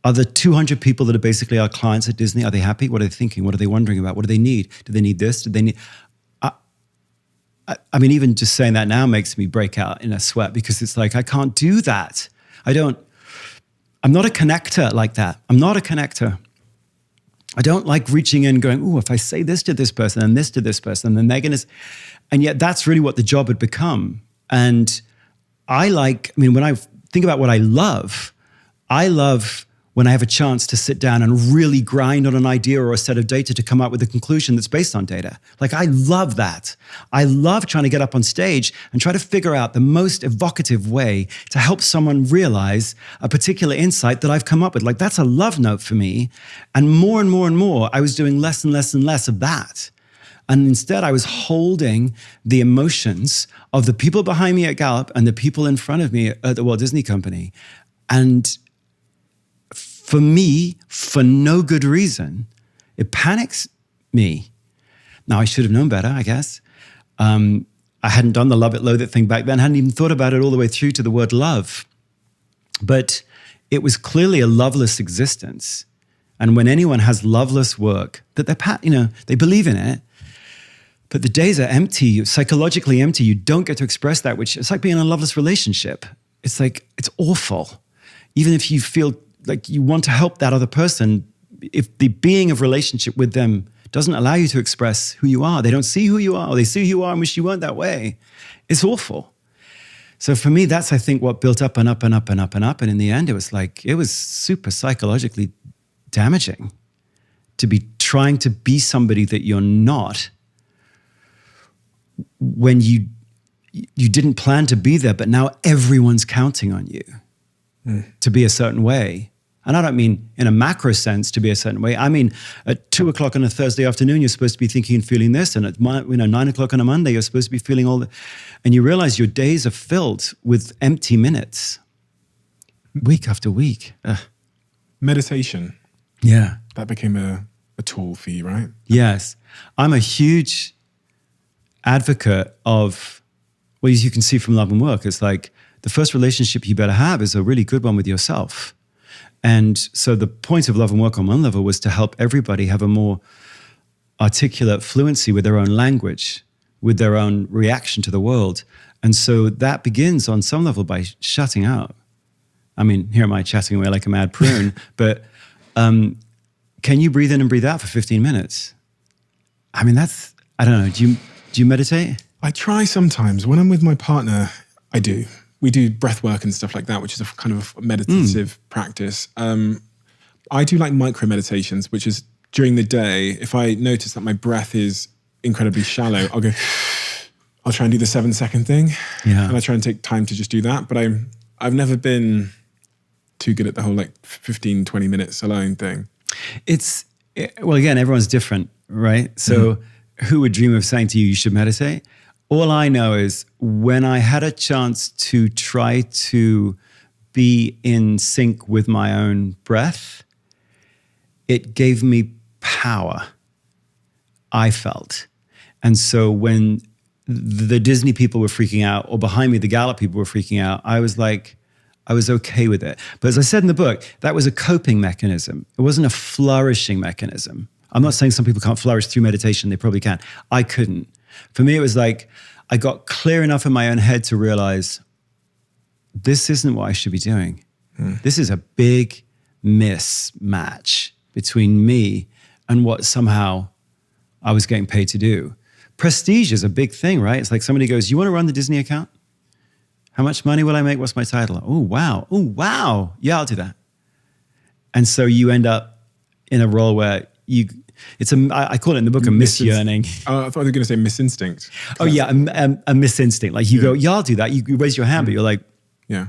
are the 200 people that are basically our clients at Disney, are they happy? What are they thinking? What are they wondering about? What do they need? Do they need this? Do they need... I mean, even just saying that now makes me break out in a sweat because it's like, I can't do that. I'm not a connector like that. I'm not a connector. I don't like reaching in going, oh, if I say this to this person and this to this person, then they're going to... And yet that's really what the job had become. And when I think about what I love when I have a chance to sit down and really grind on an idea or a set of data to come up with a conclusion that's based on data. Like, I love that. I love trying to get up on stage and try to figure out the most evocative way to help someone realize a particular insight that I've come up with. Like, that's a love note for me. And more, I was doing less and less and less of that. And instead, I was holding the emotions of the people behind me at Gallup and the people in front of me at the Walt Disney Company. And for me, for no good reason, it panics me. Now, I should have known better, I guess. I hadn't done the love it, loathe it thing back then. I hadn't even thought about it all the way through to the word love. But it was clearly a loveless existence. And when anyone has loveless work, that they believe in it, but the days are empty, psychologically empty. You don't get to express that, which it's like being in a loveless relationship. It's like, it's awful. Even if you feel like you want to help that other person, if the being of relationship with them doesn't allow you to express who you are, they don't see who you are, or they see who you are and wish you weren't that way, it's awful. So for me, that's, I think, what built up and up and up and up and up. And in the end, it was super psychologically damaging to be trying to be somebody that you're not when you didn't plan to be there, but now everyone's counting on you to be a certain way. And I don't mean in a macro sense to be a certain way. I mean, at 2:00 on a Thursday afternoon, you're supposed to be thinking and feeling this. And at 9:00 on a Monday, you're supposed to be feeling all that. And you realize your days are filled with empty minutes, week after week. Meditation. Yeah. That became a tool for you, right? Yes. I'm a huge advocate of, well, as you can see from Love and Work, it's like the first relationship you better have is a really good one with yourself. And so the point of Love and Work on one level was to help everybody have a more articulate fluency with their own language, with their own reaction to the world. And so that begins on some level by shutting out. I mean, here am I chatting away like a mad prune, but can you breathe in and breathe out for 15 minutes? I mean, that's, I don't know, do you meditate? I try sometimes. When I'm with my partner, I do. We do breath work and stuff like that, which is a kind of meditative practice. I do like micro meditations, which is during the day, if I notice that my breath is incredibly shallow, I'll try and do the 7-second thing. Yeah. And I try and take time to just do that. But I've never been too good at the whole like 15, 20 minutes alone thing. Well, again, everyone's different, right? So who would dream of saying to you, you should meditate? All I know is when I had a chance to try to be in sync with my own breath, it gave me power, I felt. And so when the Disney people were freaking out, or behind me, the Gallup people were freaking out, I was okay with it. But as I said in the book, that was a coping mechanism. It wasn't a flourishing mechanism. I'm not saying some people can't flourish through meditation. They probably can. I couldn't. For me, it was like I got clear enough in my own head to realize this isn't what I should be doing. This is a big mismatch between me and what somehow I was getting paid to do. Prestige is a big thing, right? It's like somebody goes, you want to run the Disney account? How much money will I make? What's my title? Oh, wow. Oh, wow. Yeah, I'll do that. And so you end up in a role where I call it in the book a misyearning. Oh, I thought you were going to say misinstinct. Oh, yeah, a misinstinct. Like you go, yeah, I'll do that. You raise your hand, but you're like. Yeah.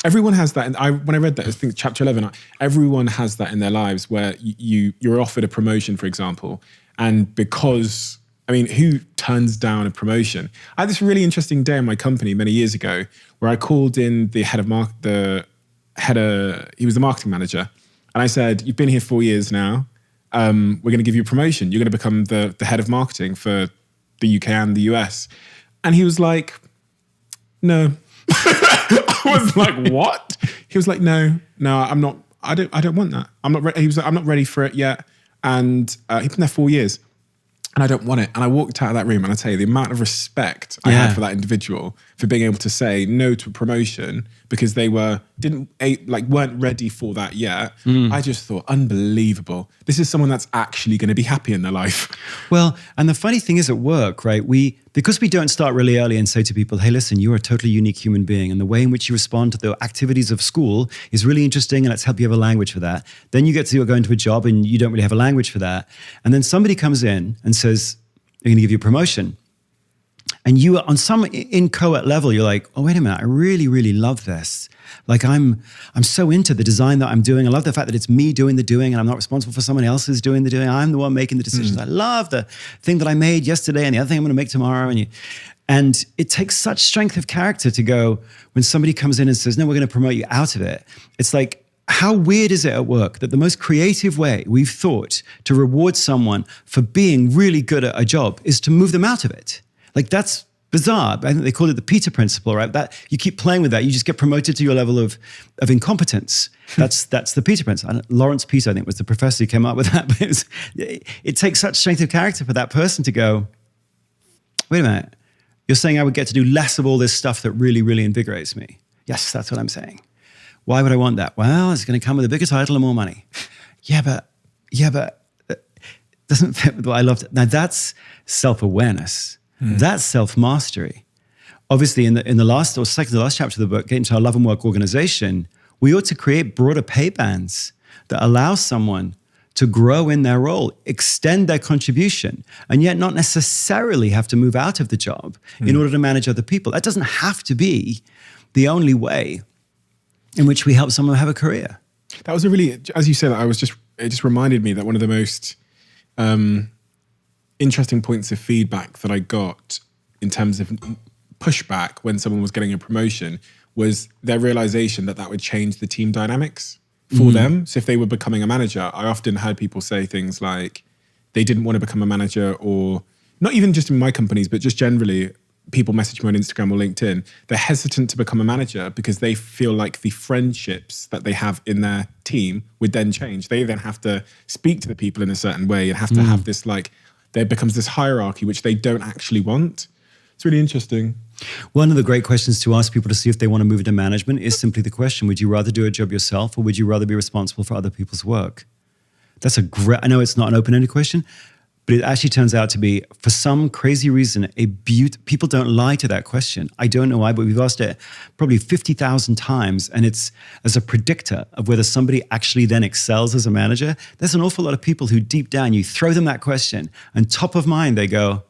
Everyone has that. And when I read that, I think chapter 11, everyone has that in their lives where you're offered a promotion, for example. And because, who turns down a promotion? I had this really interesting day in my company many years ago where I called in the head of he was the marketing manager. And I said, you've been here 4 years now. We're going to give you a promotion. You're going to become the head of marketing for the UK and the US. And he was like, no. I was like, what? He was like, no, I'm not. I don't want that. I'm not ready. He was like, I'm not ready for it yet. And he's been there 4 years. And I don't want it. And I walked out of that room, and I tell you, the amount of respect I had for that individual for being able to say no to a promotion because they weren't ready for that yet. I just thought, unbelievable. This is someone that's actually going to be happy in their life. Well, and the funny thing is at work, right? Because we don't start really early and say to people, hey, listen, you're a totally unique human being, and the way in which you respond to the activities of school is really interesting, and let's help you have a language for that. Then you get to go into a job and you don't really have a language for that. And then somebody comes in and says, they're going to give you a promotion. And you are on some inchoate level, you're like, oh, wait a minute, I really, really love this. Like I'm so into the design that I'm doing. I love the fact that it's me doing the doing and I'm not responsible for someone else's doing the doing. I'm the one making the decisions. I love the thing that I made yesterday and the other thing I'm going to make tomorrow. And it takes such strength of character to go, when somebody comes in and says, no, we're going to promote you out of it. It's like, how weird is it at work that the most creative way we've thought to reward someone for being really good at a job is to move them out of it? Like that's bizarre. I think they call it the Peter principle, right? That you keep playing with that, you just get promoted to your level of incompetence. That's the Peter principle. Lawrence Peter, I think, was the professor who came up with that. But it takes such strength of character for that person to go, wait a minute, you're saying I would get to do less of all this stuff that really, really invigorates me. Yes, that's what I'm saying. Why would I want that? Well, it's going to come with a bigger title and more money. Yeah, but it doesn't fit with what I loved. Now that's self-awareness. That's self-mastery. Obviously, in the last or second to last chapter of the book, getting to our love and work organization, we ought to create broader pay bands that allow someone to grow in their role, extend their contribution, and yet not necessarily have to move out of the job in order to manage other people. That doesn't have to be the only way in which we help someone have a career. That was a really, as you said, it just reminded me that one of the most interesting points of feedback that I got in terms of pushback when someone was getting a promotion was their realization that would change the team dynamics for them. So if they were becoming a manager, I often heard people say things like they didn't want to become a manager, or not even just in my companies, but just generally, people message me on Instagram or LinkedIn, they're hesitant to become a manager because they feel like the friendships that they have in their team would then change. They then have to speak to the people in a certain way and have to have this there becomes this hierarchy which they don't actually want. It's really interesting. One of the great questions to ask people to see if they want to move into management is simply the question, would you rather do a job yourself or would you rather be responsible for other people's work? That's I know it's not an open-ended question, But it actually turns out to be, for some crazy reason, people don't lie to that question. I don't know why, but we've asked it probably 50,000 times, and it's as a predictor of whether somebody actually then excels as a manager. There's an awful lot of people who deep down, you throw them that question, and top of mind, they go,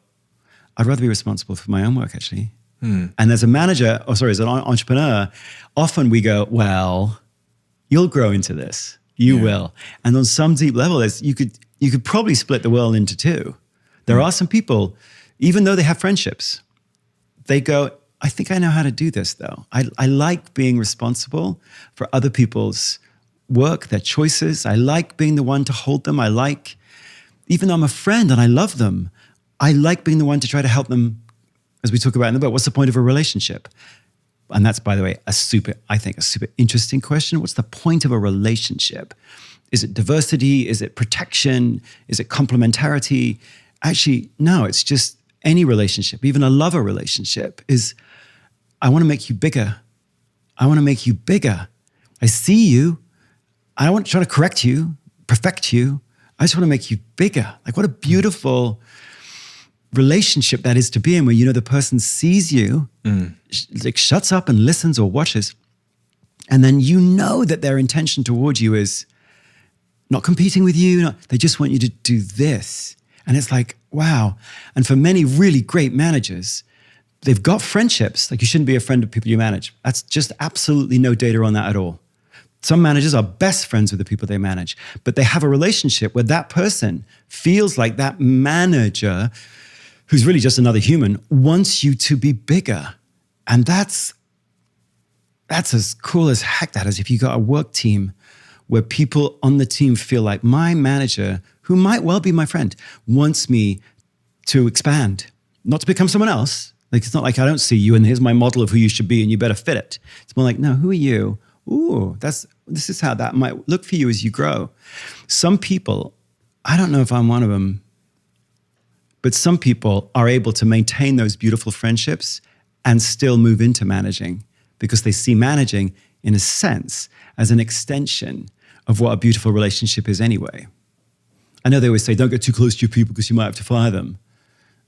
I'd rather be responsible for my own work, actually. And as a manager, as an entrepreneur, often we go, well, you'll grow into this. You will. And on some deep level, you could probably split the world into two. There are some people, even though they have friendships, they go, I think I know how to do this, though. I like being responsible for other people's work, their choices. I like being the one to hold them. Even though I'm a friend and I love them, I like being the one to try to help them, as we talk about in the book. What's the point of a relationship? And that's, by the way, a super interesting question. What's the point of a relationship? Is it diversity? Is it protection? Is it complementarity? Actually, no, it's just any relationship, even a lover relationship, is I want to make you bigger. I want to make you bigger. I see you. I don't want to try to correct you, perfect you. I just want to make you bigger. Like, what a beautiful relationship that is to be in, where, you know, the person sees you, like shuts up and listens or watches, and then you know that their intention toward you is not competing with you. They just want you to do this. And it's like, wow. And for many really great managers, they've got friendships. Like, you shouldn't be a friend of people you manage. That's just absolutely no data on that at all. Some managers are best friends with the people they manage, but they have a relationship where that person feels like that manager, who's really just another human, wants you to be bigger. And that's as cool as heck, that is, if you got a work team where people on the team feel like my manager, who might well be my friend, wants me to expand, not to become someone else. Like, it's not like I don't see you and here's my model of who you should be and you better fit it. It's more like, no, who are you? Ooh, this is how that might look for you as you grow. Some people, I don't know if I'm one of them, but some people are able to maintain those beautiful friendships and still move into managing, because they see managing, in a sense, as an extension of what a beautiful relationship is anyway. I know they always say, don't get too close to your people because you might have to fire them.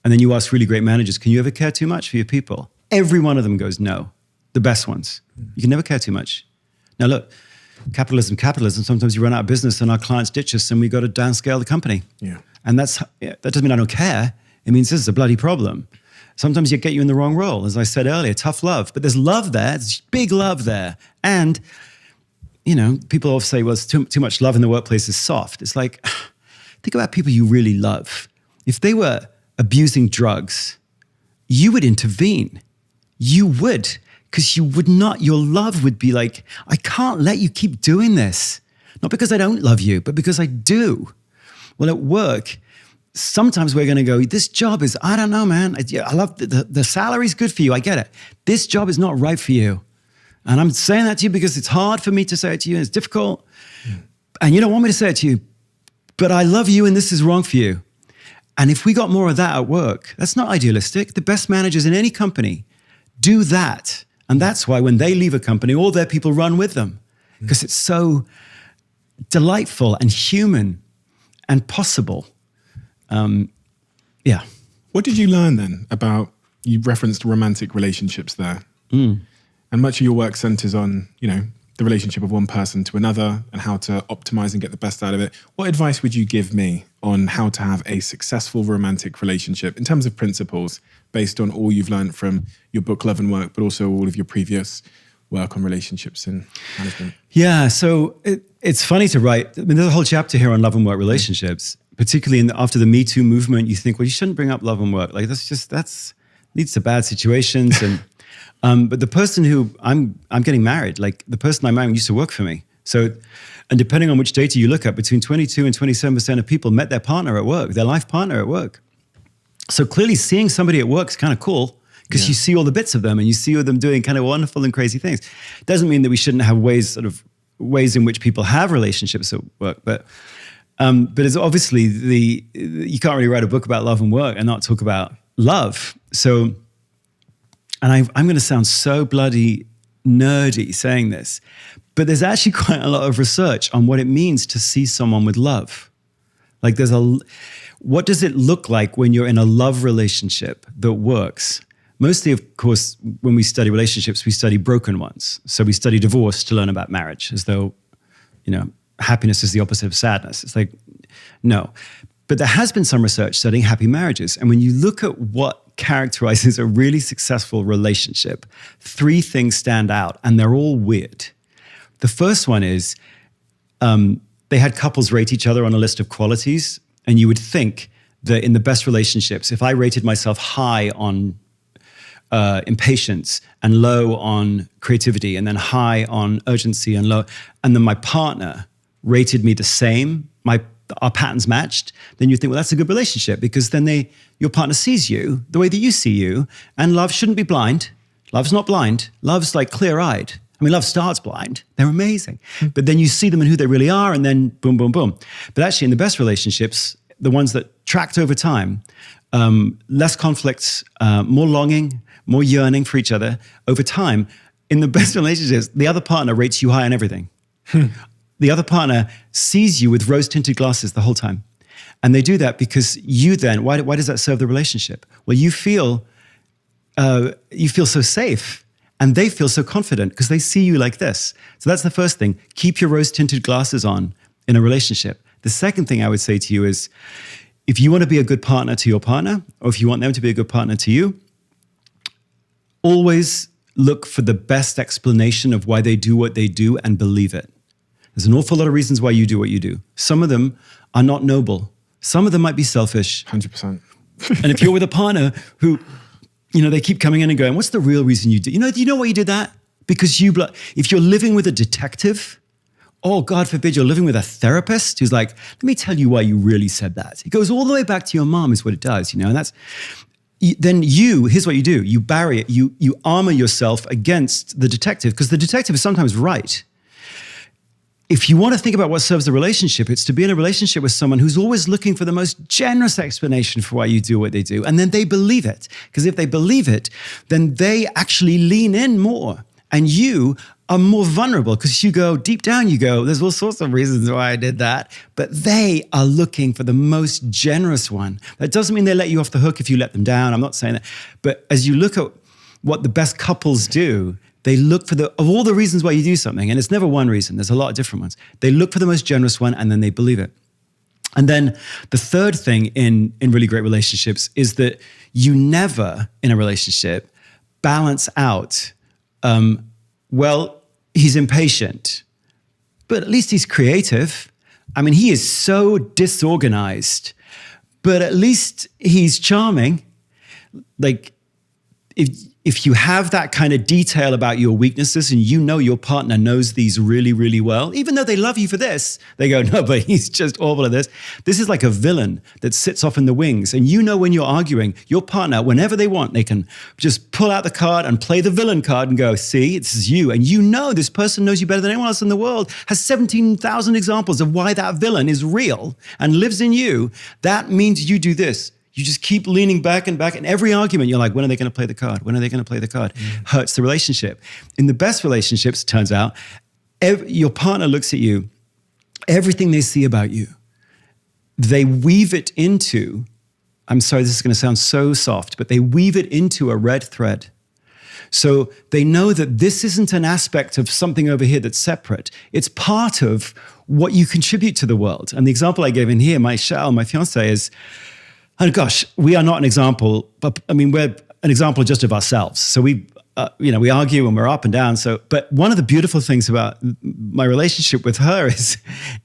And then you ask really great managers, can you ever care too much for your people? Every one of them goes, no. The best ones. You can never care too much. Now look, capitalism, sometimes you run out of business and our clients ditch us and we got to downscale the company. Yeah. And that doesn't mean I don't care. It means this is a bloody problem. Sometimes you get you in the wrong role. As I said earlier, tough love. But there's love there. There's big love there. And, you know, people always say, well, it's too much love in the workplace is soft. It's like, think about people you really love. If they were abusing drugs, you would intervene. You would. Because you would not, your love would be like, I can't let you keep doing this. Not because I don't love you, but because I do. Well, at work, sometimes we're going to go, this job is, I don't know, man. I love the salary's good for you. I get it. This job is not right for you. And I'm saying that to you because it's hard for me to say it to you. And it's difficult. And you don't want me to say it to you, but I love you and this is wrong for you. And if we got more of that at work, that's not idealistic. The best managers in any company do that. And that's why when they leave a company, all their people run with them, because it's so delightful and human and possible. Yeah. What did you learn then about, you referenced romantic relationships there, and much of your work centers on, you know, the relationship of one person to another and how to optimize and get the best out of it. What advice would you give me on how to have a successful romantic relationship in terms of principles, based on all you've learned from your book, Love and Work, but also all of your previous work on relationships and management? Yeah, so it's funny to write. I mean, there's a whole chapter here on love and work relationships, particularly after the Me Too movement. You think, well, you shouldn't bring up love and work. Like, that's leads to bad situations. And but the person who I'm getting married, like the person I'm marrying used to work for me. So, and depending on which data you look at, between 22 and 27% of people met their partner at work, their life partner at work. So clearly seeing somebody at work is kind of cool, because you see all the bits of them and you see all them doing kind of wonderful and crazy things. Doesn't mean that we shouldn't have ways in which people have relationships at work, but it's obviously you can't really write a book about love and work and not talk about love. So, and I'm going to sound so bloody nerdy saying this, but there's actually quite a lot of research on what it means to see someone with love. Like what does it look like when you're in a love relationship that works? Mostly, of course, when we study relationships, we study broken ones. So we study divorce to learn about marriage, as though, happiness is the opposite of sadness. It's like, no. But there has been some research studying happy marriages. And when you look at what characterizes a really successful relationship, 3 things stand out, and they're all weird. The first one is they had couples rate each other on a list of qualities. And you would think that in the best relationships, if I rated myself high on impatience and low on creativity, and then high on urgency and low, and then my partner rated me the same, our patterns matched, then you think, well, that's a good relationship, because then your partner sees you the way that you see you, and love shouldn't be blind. Love's not blind. Love's like clear-eyed. I mean, love starts blind. They're amazing. But then you see them and who they really are, and then boom, boom, boom. But actually, in the best relationships, the ones that tracked over time, less conflicts, more longing, more yearning for each other over time. In the best relationships, the other partner rates you high on everything. The other partner sees you with rose-tinted glasses the whole time. And they do that because you then, why does that serve the relationship? Well, you feel so safe, and they feel so confident because they see you like this. So that's the first thing. Keep your rose-tinted glasses on in a relationship. The second thing I would say to you is, if you want to be a good partner to your partner, or if you want them to be a good partner to you, always look for the best explanation of why they do what they do and believe it. There's an awful lot of reasons why you do what you do. Some of them are not noble. Some of them might be selfish. 100%. And if you're with a partner who, they keep coming in and going, what's the real reason you do? Do you know why you did that? Because if you're living with a detective, or God forbid, you're living with a therapist who's like, let me tell you why you really said that. It goes all the way back to your mom is what it does, and that's, then here's what you do. You bury it, you armor yourself against the detective, because the detective is sometimes right. If you want to think about what serves the relationship, it's to be in a relationship with someone who's always looking for the most generous explanation for why you do what they do. And then they believe it. Because if they believe it, then they actually lean in more. And you are more vulnerable, because you go, deep down you go, there's all sorts of reasons why I did that. But they are looking for the most generous one. That doesn't mean they let you off the hook if you let them down. I'm not saying that. But as you look at what the best couples do, they look for of all the reasons why you do something, and it's never one reason, there's a lot of different ones. They look for the most generous one, and then they believe it. And then the third thing in really great relationships is that you never, in a relationship, balance out, he's impatient, but at least he's creative. I mean, he is so disorganized, but at least he's charming. Like, if you have that kind of detail about your weaknesses, and your partner knows these really, really well, even though they love you for this, they go, no, but he's just awful at this. This is like a villain that sits off in the wings. And when you're arguing, your partner, whenever they want, they can just pull out the card and play the villain card and go, see, this is you. And this person knows you better than anyone else in the world, has 17,000 examples of why that villain is real and lives in you. That means you do this. You just keep leaning back and back. In every argument, you're like, when are they going to play the card? When are they going to play the card? Hurts the relationship. In the best relationships, it turns out, your partner looks at you, everything they see about you, they weave it into, I'm sorry, this is going to sound so soft, but they weave it into a red thread. So they know that this isn't an aspect of something over here that's separate. It's part of what you contribute to the world. And the example I gave in here, my fiancée is, and gosh, we are not an example, but I mean, we're an example just of ourselves. So we argue and we're up and down. But one of the beautiful things about my relationship with her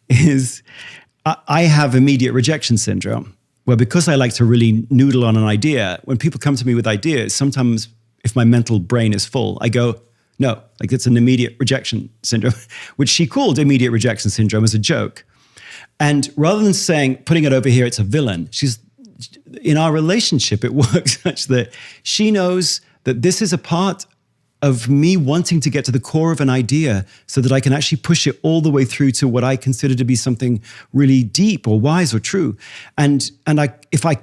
is I have immediate rejection syndrome, where because I like to really noodle on an idea, when people come to me with ideas, sometimes if my mental brain is full, I go, no, like it's an immediate rejection syndrome, which she called immediate rejection syndrome as a joke. And rather than putting it over here, it's a villain, in our relationship, it works such that she knows that this is a part of me wanting to get to the core of an idea so that I can actually push it all the way through to what I consider to be something really deep or wise or true. And if I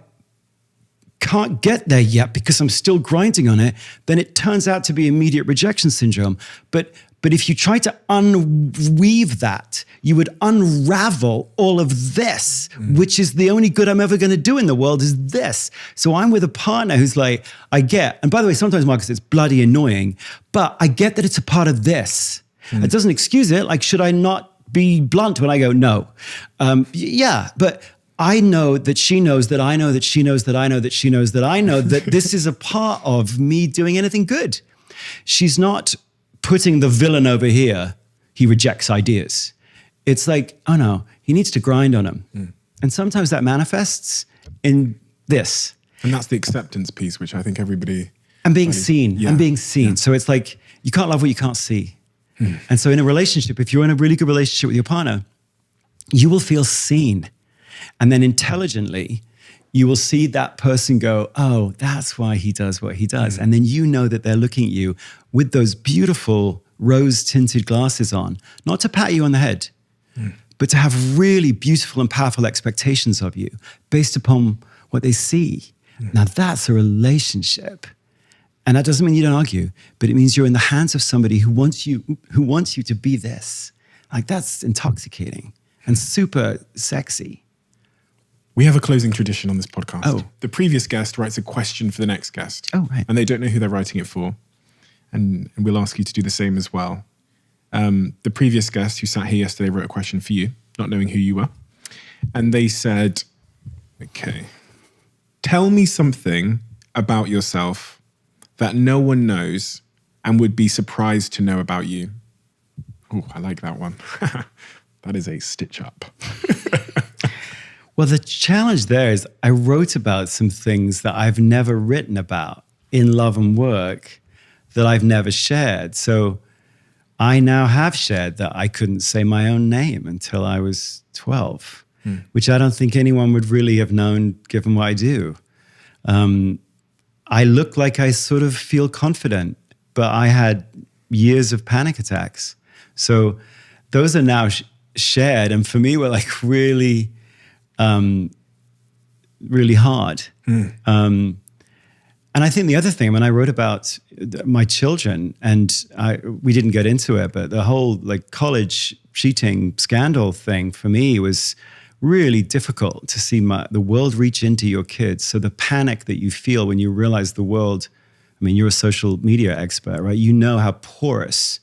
can't get there yet because I'm still grinding on it, then it turns out to be immediate rejection syndrome. But But if you try to unweave that, you would unravel all of this, which is the only good I'm ever going to do in the world is this. So I'm with a partner who's like, I get, and by the way, sometimes, Marcus, it's bloody annoying, but I get that it's a part of this. It doesn't excuse it. Like, should I not be blunt when I go, no? Yeah, but I know that she knows that I know that she knows that I know that she knows that I know that this is a part of me doing anything good. She's not putting the villain over here. He rejects ideas. It's like, oh no, he needs to grind on them. And sometimes that manifests in this. And that's the acceptance piece, which I think everybody... And being seen, yeah. and being seen. Yeah. So it's like, you can't love what you can't see. And so in a relationship, if you're in a really good relationship with your partner, you will feel seen. And then intelligently, you will see that person go, oh, that's why he does what he does. And then you know that they're looking at you with those beautiful rose-tinted glasses on, not to pat you on the head, but to have really beautiful and powerful expectations of you based upon what they see. Now that's a relationship. And that doesn't mean you don't argue, but it means you're in the hands of somebody who wants you to be this. Like, that's intoxicating and super sexy. We have a closing tradition on this podcast. Oh. The previous guest writes a question for the next guest. Oh, right. And they don't know who they're writing it for. And we'll ask you to do the same as well. The previous guest who sat here yesterday wrote a question for you, not knowing who you were. And they said, okay, tell me something about yourself that no one knows and would be surprised to know about you. Oh, I like that one. That is a stitch up. Well, the challenge there is I wrote about some things that I've never written about in love and work that I've never shared. So I now have shared that I couldn't say my own name until I was 12, which I don't think anyone would really have known given what I do. I look like I sort of feel confident, but I had years of panic attacks. So those are now shared, and for me were like really, really hard. And I think the other thing, when I wrote about my children, and we didn't get into it, but the whole like college cheating scandal thing for me was really difficult to see the world reach into your kids. So the panic that you feel when you realize the world, I mean, you're a social media expert, right? You know how porous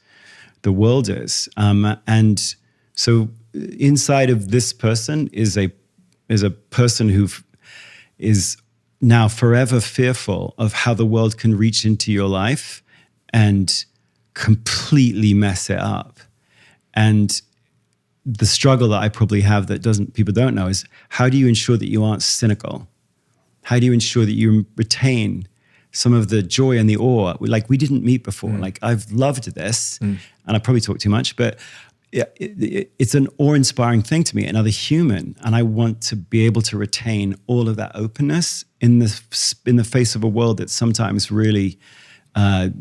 the world is. And so inside of this person is a person who is now forever fearful of how the world can reach into your life and completely mess it up. And the struggle that I probably have that people don't know is, how do you ensure that you aren't cynical? How do you ensure that you retain some of the joy and the awe? Like, we didn't meet before. Like, I've loved this, and I probably talk too much, but it's an awe-inspiring thing to me, another human, and I want to be able to retain all of that openness in the face of a world that's sometimes really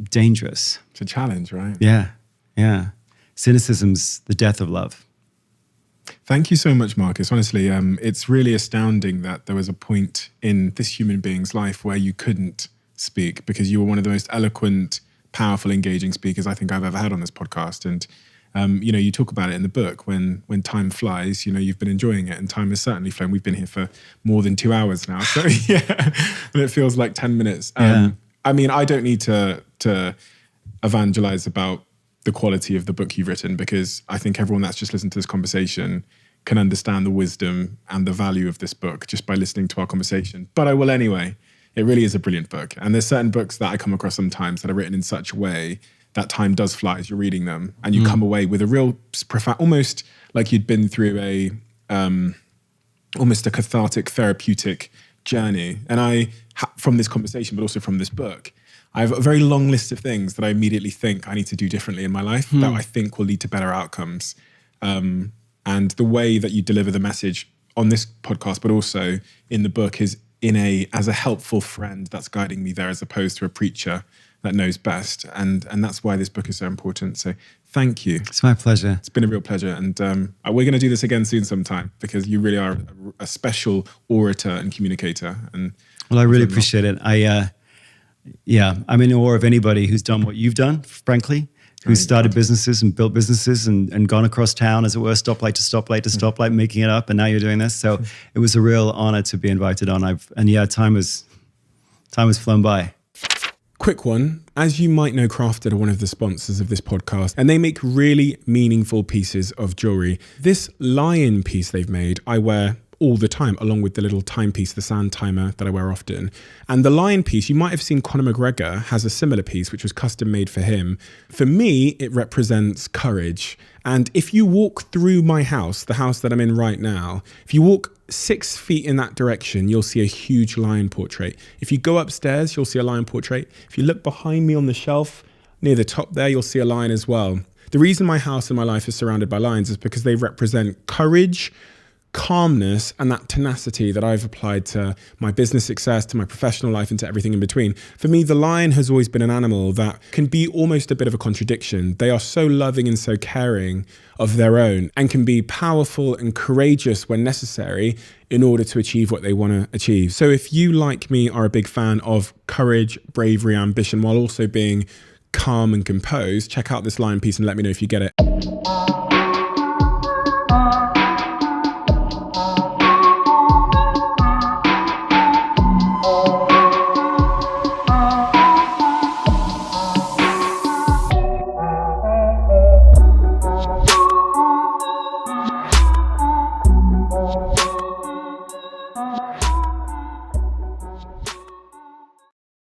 dangerous. It's a challenge, right? Yeah. Cynicism's the death of love. Thank you so much, Marcus. Honestly, it's really astounding that there was a point in this human being's life where you couldn't speak, because you were one of the most eloquent, powerful, engaging speakers I think I've ever had on this podcast. And you talk about it in the book, when time flies, you've been enjoying it, and time has certainly flown. We've been here for more than 2 hours now. So yeah, and it feels like 10 minutes. I mean, I don't need to evangelize about the quality of the book you've written, because I think everyone that's just listened to this conversation can understand the wisdom and the value of this book just by listening to our conversation. But I will anyway. It really is a brilliant book. And there's certain books that I come across sometimes that are written in such a way that time does fly as you're reading them, and you come away with a real profound, almost like you'd been through almost a cathartic, therapeutic journey. And from this conversation, but also from this book, I have a very long list of things that I immediately think I need to do differently in my life that I think will lead to better outcomes. And the way that you deliver the message on this podcast, but also in the book, is as a helpful friend that's guiding me there, as opposed to a preacher that knows best. And that's why this book is so important. So thank you. It's my pleasure. It's been a real pleasure. And we're going to do this again soon sometime, because you really are a special orator and communicator. And well, I really appreciate it. I'm in awe of anybody who's done what you've done, frankly, who started businesses and built businesses and gone across town, as it were, stoplight to stoplight to stoplight, making it up. And now you're doing this. So it was a real honor to be invited on. Time has flown by. Quick one. As you might know, Crafted are one of the sponsors of this podcast, and they make really meaningful pieces of jewelry. This lion piece they've made, I wear all the time, along with the little timepiece, the sand timer that I wear often. And the lion piece, you might have seen Conor McGregor has a similar piece, which was custom made for him. For me, it represents courage. And if you walk through my house, the house that I'm in right now, if you walk 6 feet in that direction, you'll see a huge lion portrait. If you go upstairs, you'll see a lion portrait. If you look behind me on the shelf, near the top there, you'll see a lion as well. The reason my house and my life is surrounded by lions is because they represent courage, calmness, and that tenacity that I've applied to my business success, to my professional life, and to everything in between. For me, the lion has always been an animal that can be almost a bit of a contradiction. They are so loving and so caring of their own, and can be powerful and courageous when necessary in order to achieve what they want to achieve. So if you, like me, are a big fan of courage, bravery, ambition, while also being calm and composed, check out this lion piece and let me know if you get it.